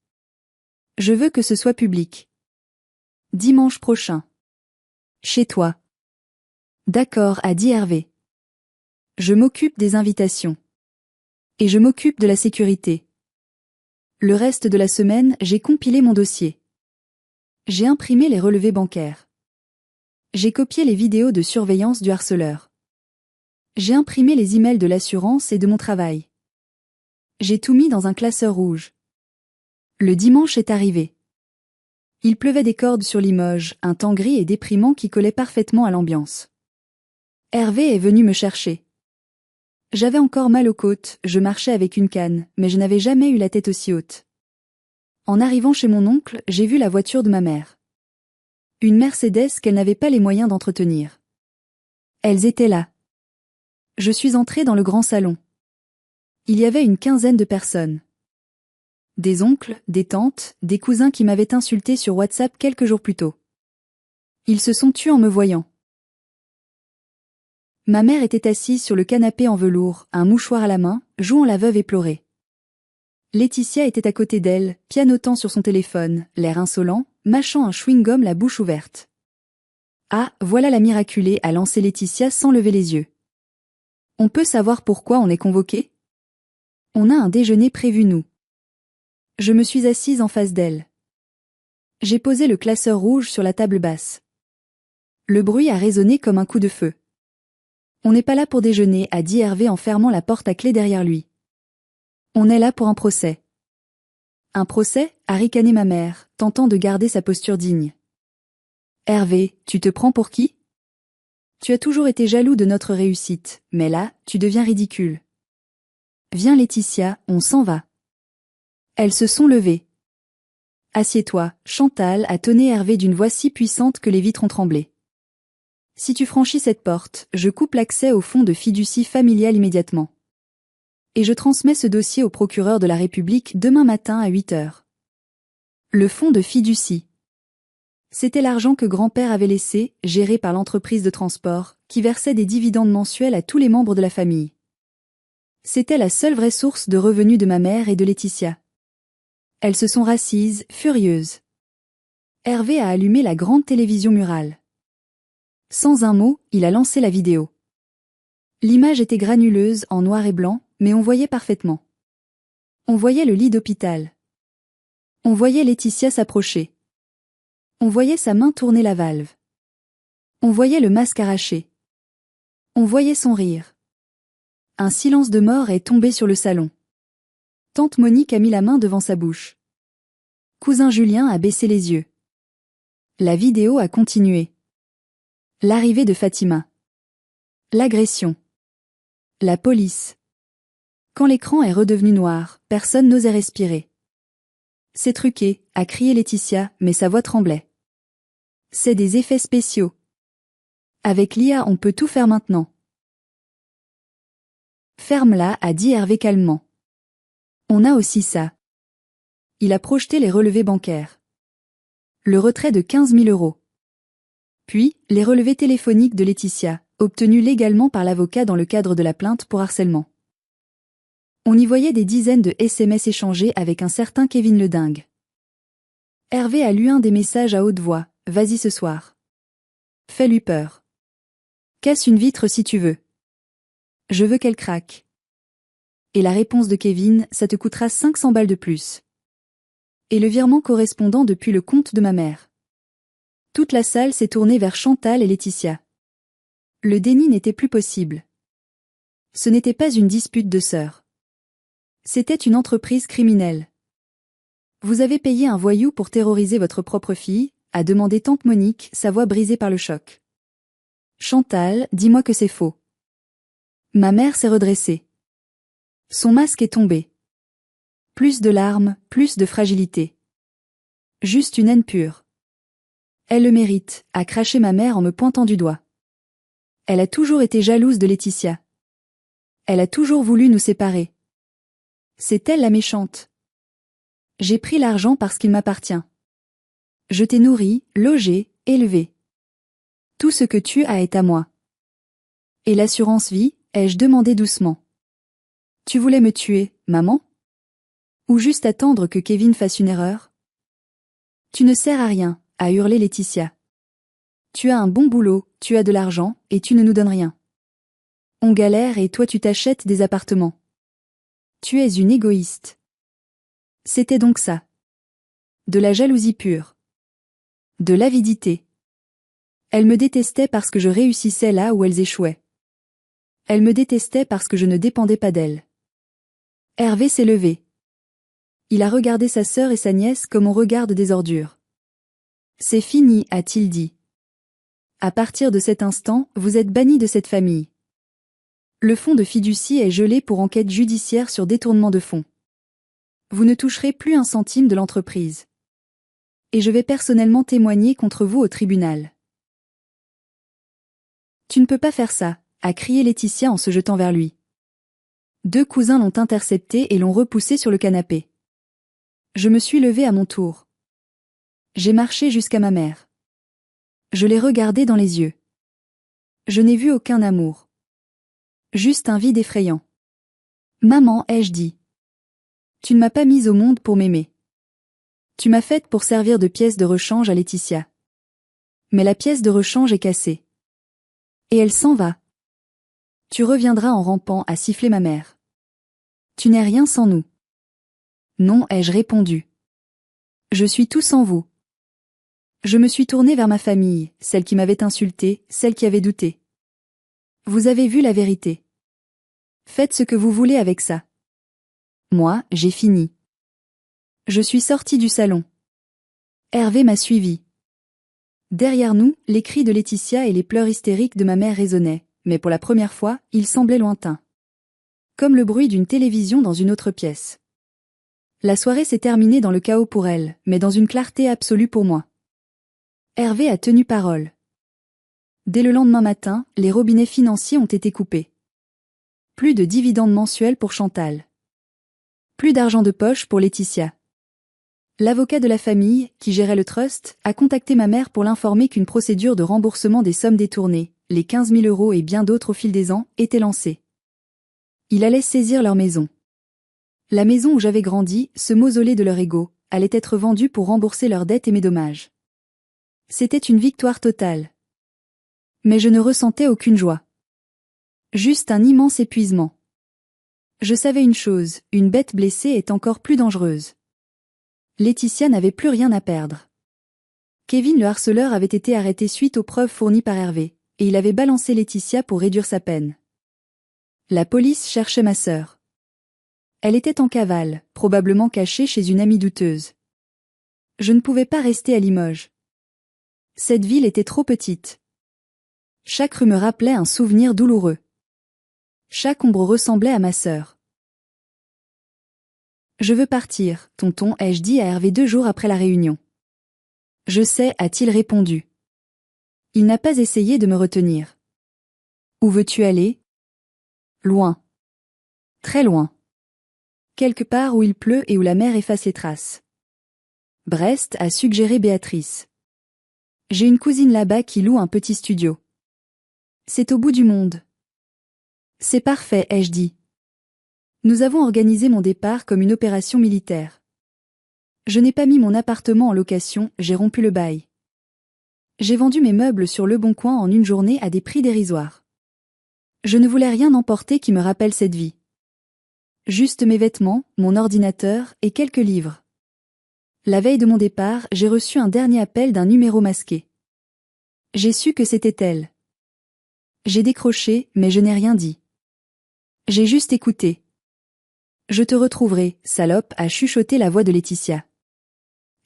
Je veux que ce soit public. Dimanche prochain. Chez toi. D'accord, a dit Hervé. Je m'occupe des invitations. Et je m'occupe de la sécurité. Le reste de la semaine, j'ai compilé mon dossier. J'ai imprimé les relevés bancaires. J'ai copié les vidéos de surveillance du harceleur. J'ai imprimé les emails de l'assurance et de mon travail. J'ai tout mis dans un classeur rouge. Le dimanche est arrivé. Il pleuvait des cordes sur Limoges, un temps gris et déprimant qui collait parfaitement à l'ambiance. Hervé est venu me chercher. J'avais encore mal aux côtes, je marchais avec une canne, mais je n'avais jamais eu la tête aussi haute. En arrivant chez mon oncle, j'ai vu la voiture de ma mère. Une Mercedes qu'elle n'avait pas les moyens d'entretenir. Elles étaient là. Je suis entré dans le grand salon. Il y avait une quinzaine de personnes. Des oncles, des tantes, des cousins qui m'avaient insulté sur WhatsApp quelques jours plus tôt. Ils se sont tus en me voyant. Ma mère était assise sur le canapé en velours, un mouchoir à la main, jouant la veuve éplorée. Laetitia était à côté d'elle, pianotant sur son téléphone, l'air insolent, mâchant un chewing-gum la bouche ouverte. Ah, voilà la miraculée, a lancé Laetitia sans lever les yeux. On peut savoir pourquoi on est convoqué? On a un déjeuner prévu nous. Je me suis assise en face d'elle. J'ai posé le classeur rouge sur la table basse. Le bruit a résonné comme un coup de feu. On n'est pas là pour déjeuner, a dit Hervé en fermant la porte à clé derrière lui. On est là pour un procès. Un procès, a ricané ma mère, tentant de garder sa posture digne. Hervé, tu te prends pour qui? Tu as toujours été jaloux de notre réussite, mais là, tu deviens ridicule. Viens Laetitia, on s'en va. Elles se sont levées. Assieds-toi, Chantal, a tonné Hervé d'une voix si puissante que les vitres ont tremblé. Si tu franchis cette porte, je coupe l'accès au fonds de fiducie familiale immédiatement. Et je transmets ce dossier au procureur de la République demain matin à 8 heures. Le fonds de fiducie. C'était l'argent que grand-père avait laissé, géré par l'entreprise de transport, qui versait des dividendes mensuels à tous les membres de la famille. C'était la seule vraie source de revenus de ma mère et de Laetitia. Elles se sont rassises, furieuses. Hervé a allumé la grande télévision murale. Sans un mot, il a lancé la vidéo. L'image était granuleuse, en noir et blanc, mais on voyait parfaitement. On voyait le lit d'hôpital. On voyait Laetitia s'approcher. On voyait sa main tourner la valve. On voyait le masque arraché. On voyait son rire. Un silence de mort est tombé sur le salon. Tante Monique a mis la main devant sa bouche. Cousin Julien a baissé les yeux. La vidéo a continué. L'arrivée de Fatima. L'agression. La police. Quand l'écran est redevenu noir, personne n'osait respirer. C'est truqué, a crié Laetitia, mais sa voix tremblait. C'est des effets spéciaux. Avec l'IA, on peut tout faire maintenant. Ferme-la, a dit Hervé calmement. On a aussi ça. Il a projeté les relevés bancaires. Le retrait de 15 000 €. Puis, les relevés téléphoniques de Laetitia, obtenus légalement par l'avocat dans le cadre de la plainte pour harcèlement. On y voyait des dizaines de SMS échangés avec un certain Kevin le dingue. Hervé a lu un des messages à haute voix. Vas-y ce soir. Fais-lui peur. Casse une vitre si tu veux. Je veux qu'elle craque. Et la réponse de Kevin, ça te coûtera 500 balles de plus. Et le virement correspondant depuis le compte de ma mère. Toute la salle s'est tournée vers Chantal et Laetitia. Le déni n'était plus possible. Ce n'était pas une dispute de sœurs. C'était une entreprise criminelle. Vous avez payé un voyou pour terroriser votre propre fille, a demandé tante Monique, sa voix brisée par le choc. Chantal, dis-moi que c'est faux. Ma mère s'est redressée. Son masque est tombé. Plus de larmes, plus de fragilité. Juste une haine pure. Elle le mérite, a craché ma mère en me pointant du doigt. Elle a toujours été jalouse de Laetitia. Elle a toujours voulu nous séparer. C'est elle la méchante. J'ai pris l'argent parce qu'il m'appartient. Je t'ai nourri, logé, élevé. Tout ce que tu as est à moi. Et l'assurance vie, ai-je demandé doucement. Tu voulais me tuer, maman? Ou juste attendre que Kevin fasse une erreur? Tu ne sers à rien, a hurlé Laetitia. Tu as un bon boulot, tu as de l'argent, et tu ne nous donnes rien. On galère et toi tu t'achètes des appartements. Tu es une égoïste. C'était donc ça. De la jalousie pure. De l'avidité. Elle me détestait parce que je réussissais là où elles échouaient. Elle me détestait parce que je ne dépendais pas d'elle. Hervé s'est levé. Il a regardé sa sœur et sa nièce comme on regarde des ordures. C'est fini, a-t-il dit. À partir de cet instant, vous êtes bannis de cette famille. Le fonds de fiducie est gelé pour enquête judiciaire sur détournement de fonds. Vous ne toucherez plus un centime de l'entreprise. Et je vais personnellement témoigner contre vous au tribunal. Tu ne peux pas faire ça, a crié Laetitia en se jetant vers lui. Deux cousins l'ont intercepté et l'ont repoussé sur le canapé. Je me suis levée à mon tour. J'ai marché jusqu'à ma mère. Je l'ai regardée dans les yeux. Je n'ai vu aucun amour. Juste un vide effrayant. Maman, ai-je dit. Tu ne m'as pas mise au monde pour m'aimer. Tu m'as faite pour servir de pièce de rechange à Laetitia. Mais la pièce de rechange est cassée. Et elle s'en va. Tu reviendras en rampant, a sifflé ma mère. Tu n'es rien sans nous. Non, ai-je répondu. Je suis tout sans vous. Je me suis tournée vers ma famille, celle qui m'avait insultée, celle qui avait douté. Vous avez vu la vérité. Faites ce que vous voulez avec ça. Moi, j'ai fini. Je suis sortie du salon. Hervé m'a suivi. Derrière nous, les cris de Laetitia et les pleurs hystériques de ma mère résonnaient, mais pour la première fois, ils semblaient lointains. Comme le bruit d'une télévision dans une autre pièce. La soirée s'est terminée dans le chaos pour elle, mais dans une clarté absolue pour moi. Hervé a tenu parole. Dès le lendemain matin, les robinets financiers ont été coupés. Plus de dividendes mensuels pour Chantal. Plus d'argent de poche pour Laetitia. L'avocat de la famille, qui gérait le trust, a contacté ma mère pour l'informer qu'une procédure de remboursement des sommes détournées, les 15 000 € et bien d'autres au fil des ans, était lancée. Il allait saisir leur maison. La maison où j'avais grandi, ce mausolée de leur ego, allait être vendue pour rembourser leurs dettes et mes dommages. C'était une victoire totale. Mais je ne ressentais aucune joie. Juste un immense épuisement. Je savais une chose, une bête blessée est encore plus dangereuse. Laetitia n'avait plus rien à perdre. Kevin le harceleur avait été arrêté suite aux preuves fournies par Hervé, et il avait balancé Laetitia pour réduire sa peine. La police cherchait ma sœur. Elle était en cavale, probablement cachée chez une amie douteuse. Je ne pouvais pas rester à Limoges. Cette ville était trop petite. Chaque rue me rappelait un souvenir douloureux. Chaque ombre ressemblait à ma sœur. Je veux partir, tonton, ai-je dit à Hervé 2 jours après la réunion. Je sais, a-t-il répondu. Il n'a pas essayé de me retenir. Où veux-tu aller? Loin. Très loin. Quelque part où il pleut et où la mer efface les traces. Brest, a suggéré Béatrice. J'ai une cousine là-bas qui loue un petit studio. C'est au bout du monde. C'est parfait, ai-je dit. Nous avons organisé mon départ comme une opération militaire. Je n'ai pas mis mon appartement en location, j'ai rompu le bail. J'ai vendu mes meubles sur Le Bon Coin en une journée à des prix dérisoires. Je ne voulais rien emporter qui me rappelle cette vie. Juste mes vêtements, mon ordinateur et quelques livres. La veille de mon départ, j'ai reçu un dernier appel d'un numéro masqué. J'ai su que c'était elle. J'ai décroché, mais je n'ai rien dit. J'ai juste écouté. Je te retrouverai, salope, a chuchoté la voix de Laetitia.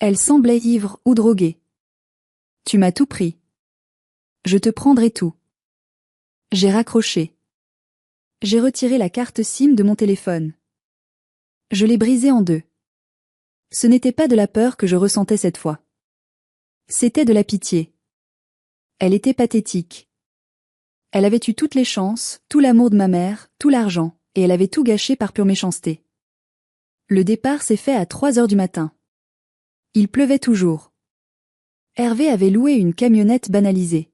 Elle semblait ivre ou droguée. Tu m'as tout pris. Je te prendrai tout. J'ai raccroché. J'ai retiré la carte SIM de mon téléphone. Je l'ai brisée en deux. Ce n'était pas de la peur que je ressentais cette fois. C'était de la pitié. Elle était pathétique. Elle avait eu toutes les chances, tout l'amour de ma mère, tout l'argent, et elle avait tout gâché par pure méchanceté. Le départ s'est fait à 3 heures du matin. Il pleuvait toujours. Hervé avait loué une camionnette banalisée.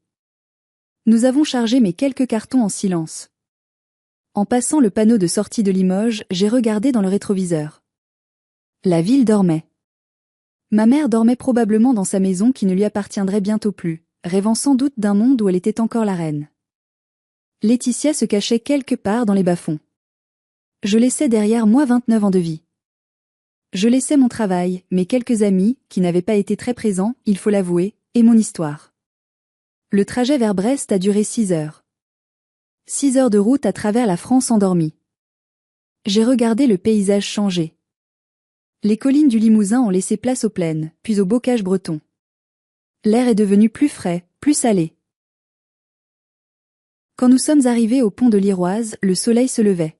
Nous avons chargé mes quelques cartons en silence. En passant le panneau de sortie de Limoges, j'ai regardé dans le rétroviseur. La ville dormait. Ma mère dormait probablement dans sa maison qui ne lui appartiendrait bientôt plus, rêvant sans doute d'un monde où elle était encore la reine. Laetitia se cachait quelque part dans les bas-fonds. Je laissais derrière moi 29 ans de vie. Je laissais mon travail, mes quelques amis, qui n'avaient pas été très présents, il faut l'avouer, et mon histoire. Le trajet vers Brest a duré 6 heures. 6 heures de route à travers la France endormie. J'ai regardé le paysage changer. Les collines du Limousin ont laissé place aux plaines, puis aux bocages bretons. L'air est devenu plus frais, plus salé. Quand nous sommes arrivés au pont de l'Iroise, le soleil se levait.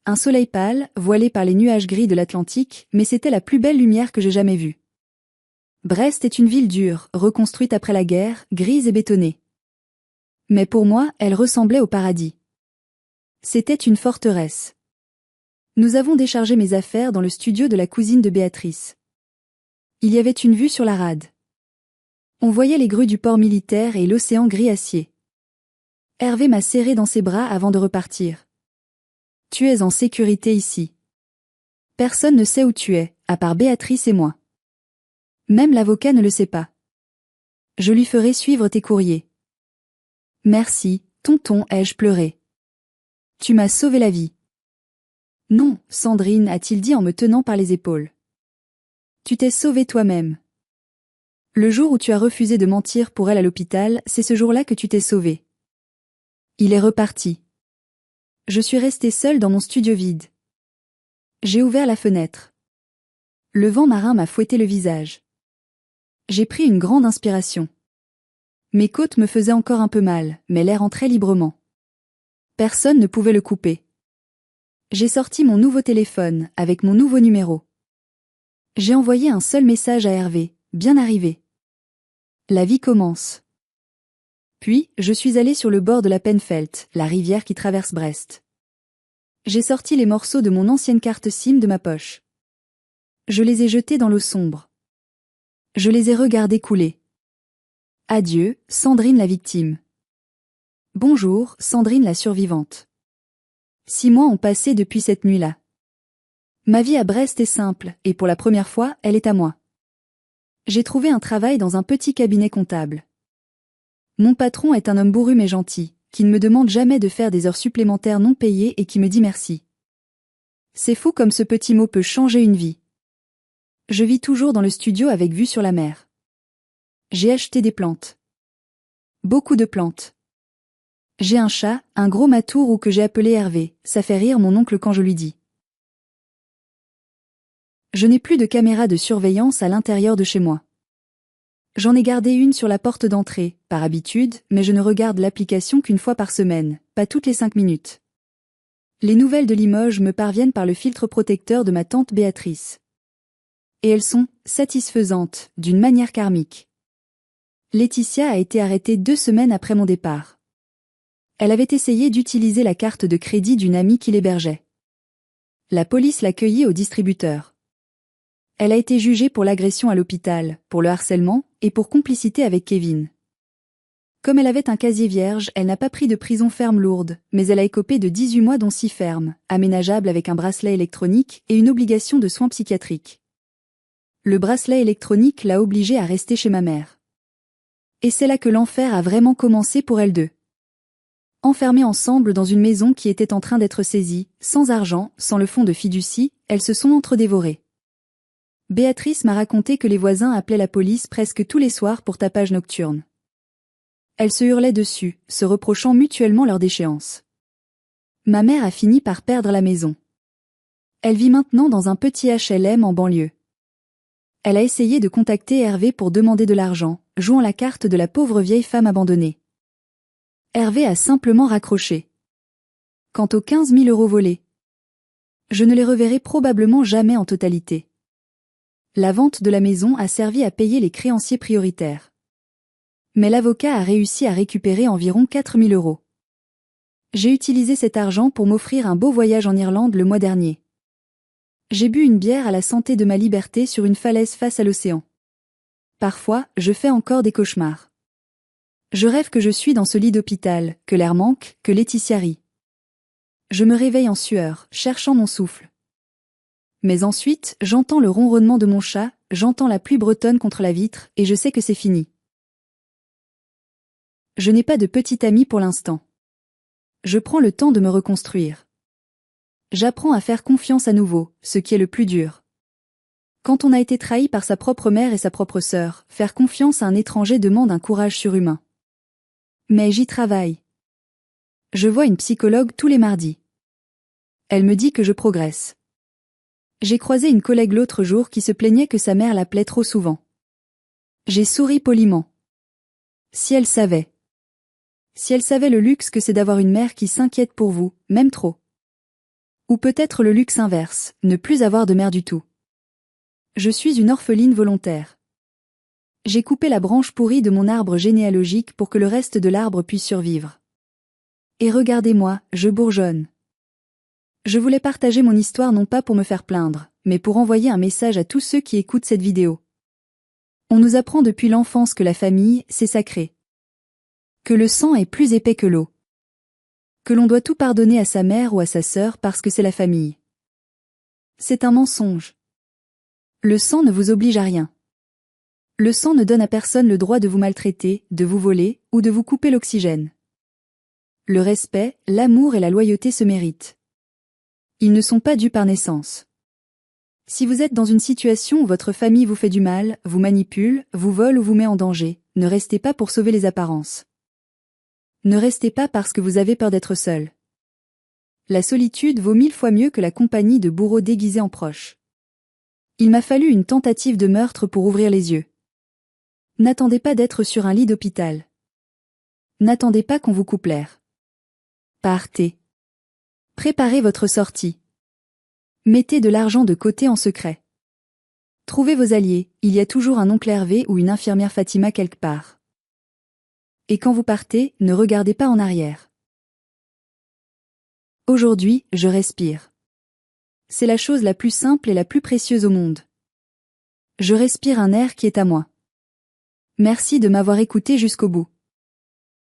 Un soleil pâle, voilé par les nuages gris de l'Atlantique, mais c'était la plus belle lumière que j'ai jamais vue. Brest est une ville dure, reconstruite après la guerre, grise et bétonnée. Mais pour moi, elle ressemblait au paradis. C'était une forteresse. Nous avons déchargé mes affaires dans le studio de la cousine de Béatrice. Il y avait une vue sur la rade. On voyait les grues du port militaire et l'océan gris acier. Hervé m'a serré dans ses bras avant de repartir. Tu es en sécurité ici. Personne ne sait où tu es, à part Béatrice et moi. Même l'avocat ne le sait pas. Je lui ferai suivre tes courriers. Merci, tonton, ai-je pleuré. Tu m'as sauvé la vie. Non, Sandrine, a-t-il dit en me tenant par les épaules. Tu t'es sauvée toi-même. Le jour où tu as refusé de mentir pour elle à l'hôpital, c'est ce jour-là que tu t'es sauvée. Il est reparti. Je suis restée seule dans mon studio vide. J'ai ouvert la fenêtre. Le vent marin m'a fouetté le visage. J'ai pris une grande inspiration. Mes côtes me faisaient encore un peu mal, mais l'air entrait librement. Personne ne pouvait le couper. J'ai sorti mon nouveau téléphone, avec mon nouveau numéro. J'ai envoyé un seul message à Hervé, bien arrivé. La vie commence. Puis, je suis allée sur le bord de la Penfelt, la rivière qui traverse Brest. J'ai sorti les morceaux de mon ancienne carte SIM de ma poche. Je les ai jetés dans l'eau sombre. Je les ai regardés couler. Adieu, Sandrine la victime. Bonjour, Sandrine la survivante. 6 mois ont passé depuis cette nuit-là. Ma vie à Brest est simple, et pour la première fois, elle est à moi. J'ai trouvé un travail dans un petit cabinet comptable. Mon patron est un homme bourru mais gentil, qui ne me demande jamais de faire des heures supplémentaires non payées et qui me dit merci. C'est fou comme ce petit mot peut changer une vie. Je vis toujours dans le studio avec vue sur la mer. J'ai acheté des plantes. Beaucoup de plantes. J'ai un chat, un gros matourou que j'ai appelé Hervé, ça fait rire mon oncle quand je lui dis. Je n'ai plus de caméra de surveillance à l'intérieur de chez moi. J'en ai gardé une sur la porte d'entrée, par habitude, mais je ne regarde l'application qu'une fois par semaine, pas toutes les 5 minutes. Les nouvelles de Limoges me parviennent par le filtre protecteur de ma tante Béatrice. Et elles sont satisfaisantes, d'une manière karmique. Laetitia a été arrêtée 2 semaines après mon départ. Elle avait essayé d'utiliser la carte de crédit d'une amie qui l'hébergeait. La police l'a cueillie au distributeur. Elle a été jugée pour l'agression à l'hôpital, pour le harcèlement et pour complicité avec Kevin. Comme elle avait un casier vierge, elle n'a pas pris de prison ferme lourde, mais elle a écopé de 18 mois dont 6 fermes, aménageables avec un bracelet électronique et une obligation de soins psychiatriques. Le bracelet électronique l'a obligée à rester chez ma mère. Et c'est là que l'enfer a vraiment commencé pour elles deux. Enfermées ensemble dans une maison qui était en train d'être saisie, sans argent, sans le fonds de fiducie, elles se sont entre-dévorées. Béatrice m'a raconté que les voisins appelaient la police presque tous les soirs pour tapage nocturne. Elles se hurlaient dessus, se reprochant mutuellement leur déchéance. Ma mère a fini par perdre la maison. Elle vit maintenant dans un petit HLM en banlieue. Elle a essayé de contacter Hervé pour demander de l'argent, jouant la carte de la pauvre vieille femme abandonnée. Hervé a simplement raccroché. Quant aux 15 000 € volés, je ne les reverrai probablement jamais en totalité. La vente de la maison a servi à payer les créanciers prioritaires. Mais l'avocat a réussi à récupérer environ 4 000 €. J'ai utilisé cet argent pour m'offrir un beau voyage en Irlande le mois dernier. J'ai bu une bière à la santé de ma liberté sur une falaise face à l'océan. Parfois, je fais encore des cauchemars. Je rêve que je suis dans ce lit d'hôpital, que l'air manque, que Laetitia rit. Je me réveille en sueur, cherchant mon souffle. Mais ensuite, j'entends le ronronnement de mon chat, j'entends la pluie bretonne contre la vitre, et je sais que c'est fini. Je n'ai pas de petit ami pour l'instant. Je prends le temps de me reconstruire. J'apprends à faire confiance à nouveau, ce qui est le plus dur. Quand on a été trahi par sa propre mère et sa propre sœur, faire confiance à un étranger demande un courage surhumain. Mais j'y travaille. Je vois une psychologue tous les mardis. Elle me dit que je progresse. J'ai croisé une collègue l'autre jour qui se plaignait que sa mère l'appelait trop souvent. J'ai souri poliment. Si elle savait. Si elle savait le luxe que c'est d'avoir une mère qui s'inquiète pour vous, même trop. Ou peut-être le luxe inverse, ne plus avoir de mère du tout. Je suis une orpheline volontaire. J'ai coupé la branche pourrie de mon arbre généalogique pour que le reste de l'arbre puisse survivre. Et regardez-moi, je bourgeonne. Je voulais partager mon histoire non pas pour me faire plaindre, mais pour envoyer un message à tous ceux qui écoutent cette vidéo. On nous apprend depuis l'enfance que la famille, c'est sacré. Que le sang est plus épais que l'eau. Que l'on doit tout pardonner à sa mère ou à sa sœur parce que c'est la famille. C'est un mensonge. Le sang ne vous oblige à rien. Le sang ne donne à personne le droit de vous maltraiter, de vous voler, ou de vous couper l'oxygène. Le respect, l'amour et la loyauté se méritent. Ils ne sont pas dus par naissance. Si vous êtes dans une situation où votre famille vous fait du mal, vous manipule, vous vole ou vous met en danger, ne restez pas pour sauver les apparences. Ne restez pas parce que vous avez peur d'être seul. La solitude vaut 1000 fois mieux que la compagnie de bourreaux déguisés en proches. Il m'a fallu une tentative de meurtre pour ouvrir les yeux. N'attendez pas d'être sur un lit d'hôpital. N'attendez pas qu'on vous coupe l'air. Partez. Préparez votre sortie. Mettez de l'argent de côté en secret. Trouvez vos alliés, il y a toujours un oncle Hervé ou une infirmière Fatima quelque part. Et quand vous partez, ne regardez pas en arrière. Aujourd'hui, je respire. C'est la chose la plus simple et la plus précieuse au monde. Je respire un air qui est à moi. Merci de m'avoir écouté jusqu'au bout.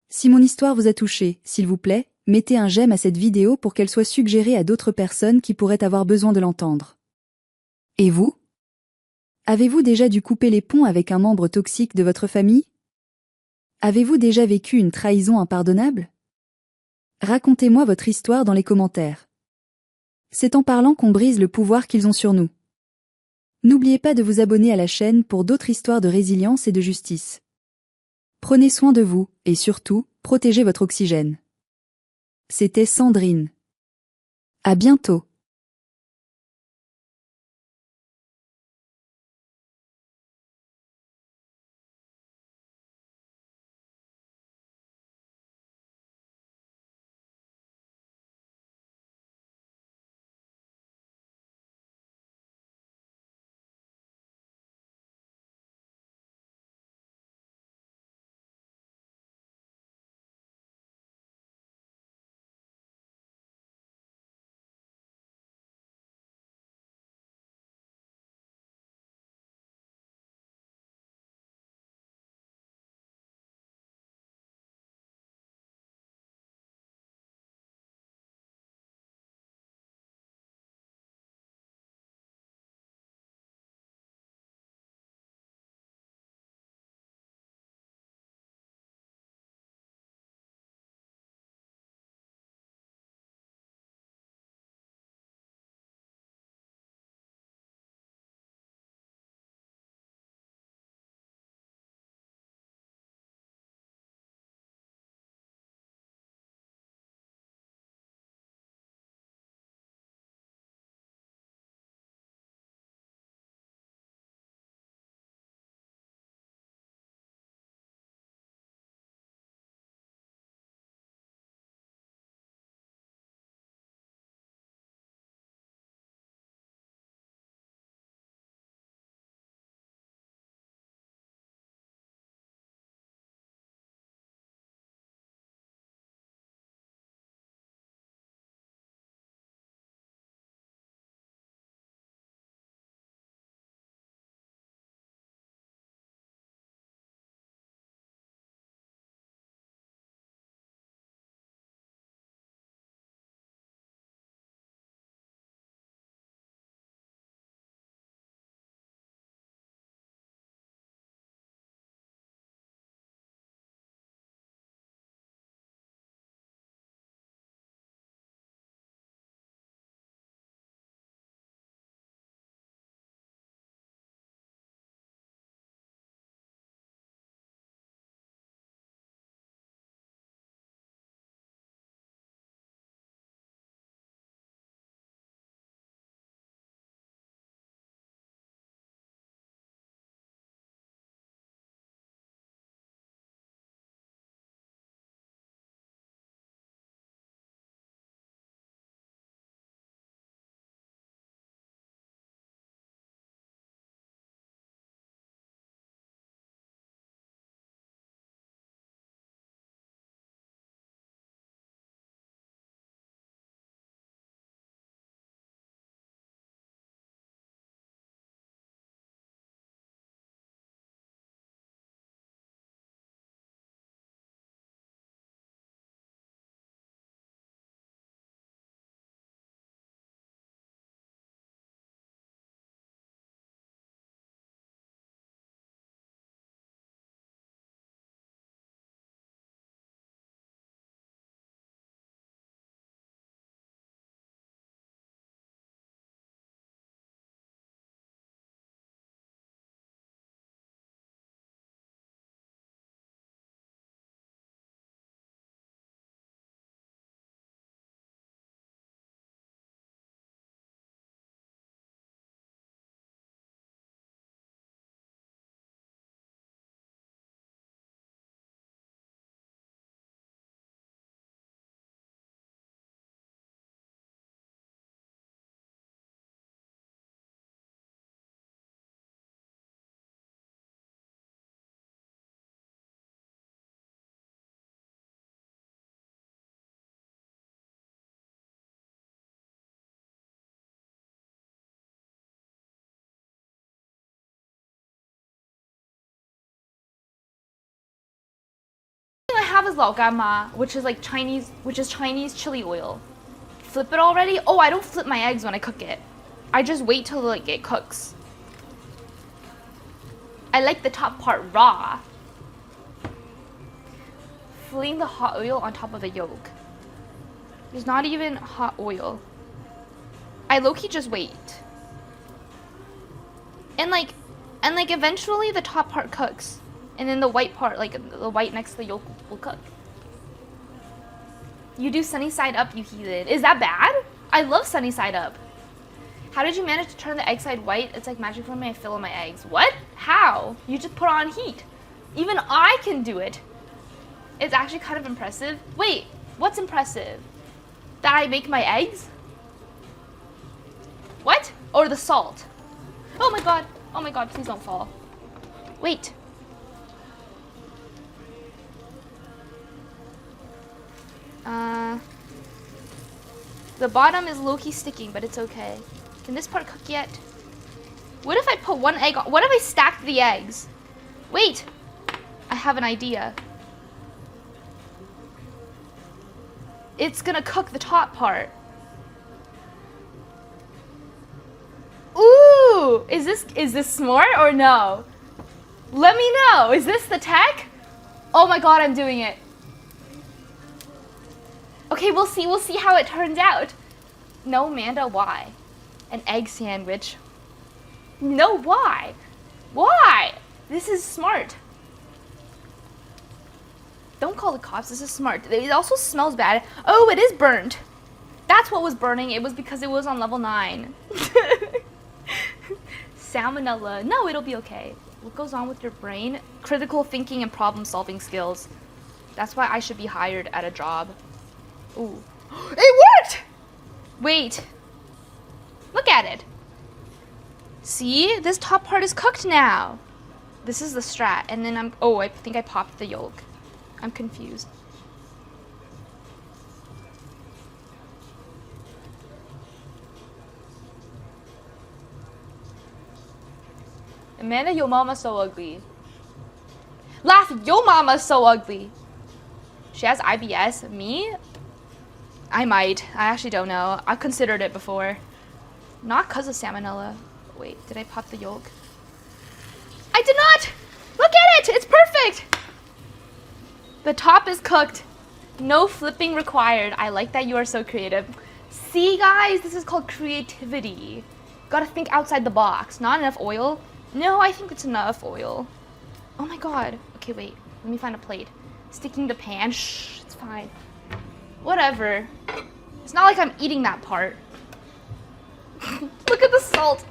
Si mon histoire vous a touché, s'il vous plaît, mettez un j'aime à cette vidéo pour qu'elle soit suggérée à d'autres personnes qui pourraient avoir besoin de l'entendre. Et vous? Avez-vous déjà dû couper les ponts avec un membre toxique de votre famille? Avez-vous déjà vécu une trahison impardonnable? Racontez-moi votre histoire dans les commentaires. C'est en parlant qu'on brise le pouvoir qu'ils ont sur nous. N'oubliez pas de vous abonner à la chaîne pour d'autres histoires de résilience et de justice. Prenez soin de vous, et surtout, protégez votre oxygène. C'était Sandrine. À bientôt. have is laogama, which is like Chinese chili oil. Flip it already? Oh, I don't flip my eggs when I cook it. I just wait till like it cooks. I like the top part raw. Fling the hot oil on top of the yolk. There's not even hot oil. I low-key just wait. And like eventually the top part cooks. And then the white part, like the white next to the yolk will cook. You do sunny side up, you heathen. Is that bad? I love sunny side up. How did you manage to turn the egg side white? It's like magic for me, I fill in my eggs. What? How? You just put on heat. Even I can do it. It's actually kind of impressive. Wait, what's impressive? That I make my eggs? What? Or the salt? Oh my god, please don't fall. Wait. The bottom is low-key sticking, but it's okay. Can this part cook yet? What if I put one egg on? What if I stacked the eggs? Wait, I have an idea. It's gonna cook the top part. Ooh, is this smart or no? Let me know. Is this the tech? Oh my god, I'm doing it. Okay, we'll see how it turns out. No, Amanda, why? An egg sandwich. No, why? Why? This is smart. Don't call the cops, this is smart. It also smells bad. Oh, it is burnt. That's what was burning. It was because it was on level 9. Salmonella. No, it'll be okay. What goes on with your brain? Critical thinking and problem solving skills. That's why I should be hired at a job. Ooh. It worked! Wait. Look at it. See? This top part is cooked now. This is the strat. And then I think I popped the yolk. I'm confused. Amanda, your mama's so ugly. Laugh, your mama's so ugly. She has IBS. Me? I might. I actually don't know. I've considered it before. Not because of salmonella. Wait, did I pop the yolk? I did not! Look at it! It's perfect! The top is cooked. No flipping required. I like that you are so creative. See, guys? This is called creativity. Gotta think outside the box. Not enough oil? No, I think it's enough oil. Oh my god. Okay, wait. Let me find a plate. Sticking to pan. Shh, it's fine. Whatever. It's not like I'm eating that part. Look at the salt.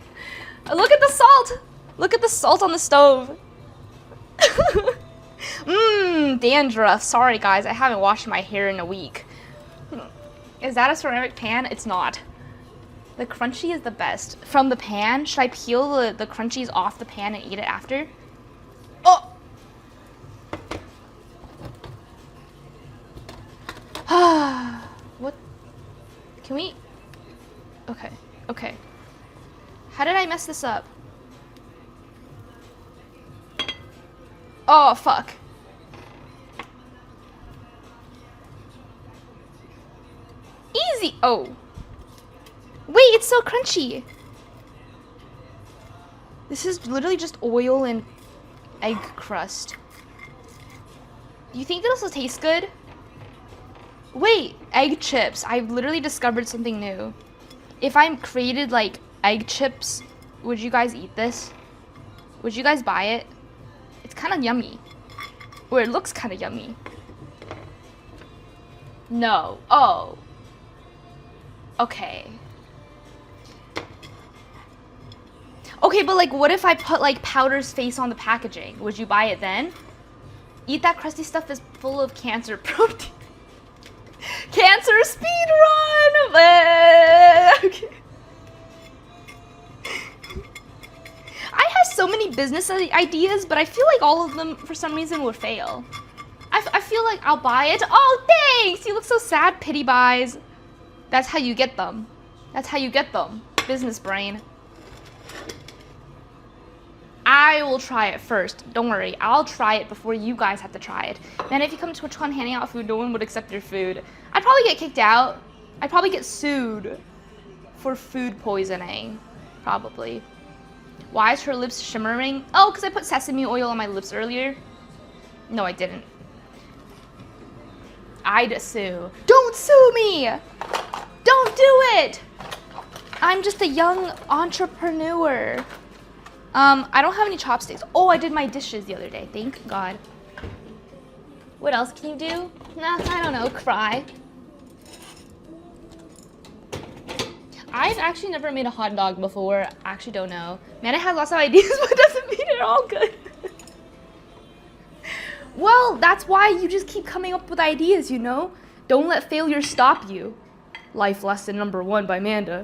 Look at the salt. Look at the salt on the stove. Dandruff. Sorry, guys. I haven't washed my hair in a week. Is that a ceramic pan? It's not. The crunchy is the best. From the pan? Should I peel the crunchies off the pan and eat it after? Oh! What? Can we? Okay. Okay. How did I mess this up? Oh, fuck. Easy. Oh. Wait, it's so crunchy. This is literally just oil and egg crust. Do you think this will taste good? Wait, egg chips. I've literally discovered something new. If I created like egg chips, would you guys eat this? Would you guys buy it? It's kind of yummy. Or it looks kind of yummy. No. Oh. Okay. Okay, but like what if I put like Powder's face on the packaging? Would you buy it then? Eat that crusty stuff is full of cancer protein. Cancer speed run! Okay. I have so many business ideas, but I feel like all of them, for some reason, would fail. I feel like I'll buy it. Oh, thanks! You look so sad, pity buys. That's how you get them. That's how you get them. Business brain. I will try it first. Don't worry. I'll try it before you guys have to try it. Man, if you come to TwitchCon handing out food, no one would accept your food. I'd probably get kicked out. I'd probably get sued for food poisoning. Probably. Why is her lips shimmering? Oh, because I put sesame oil on my lips earlier. No, I didn't. I'd sue. Don't sue me! Don't do it! I'm just a young entrepreneur. I don't have any chopsticks. Oh, I did my dishes the other day. Thank God. What else can you do? Nah, I don't know. Cry. I've actually never made a hot dog before. I actually don't know. Man, I have lots of ideas, but it doesn't mean they're all good. Well, that's why you just keep coming up with ideas, you know? Don't let failure stop you. Life lesson number 1 by Amanda.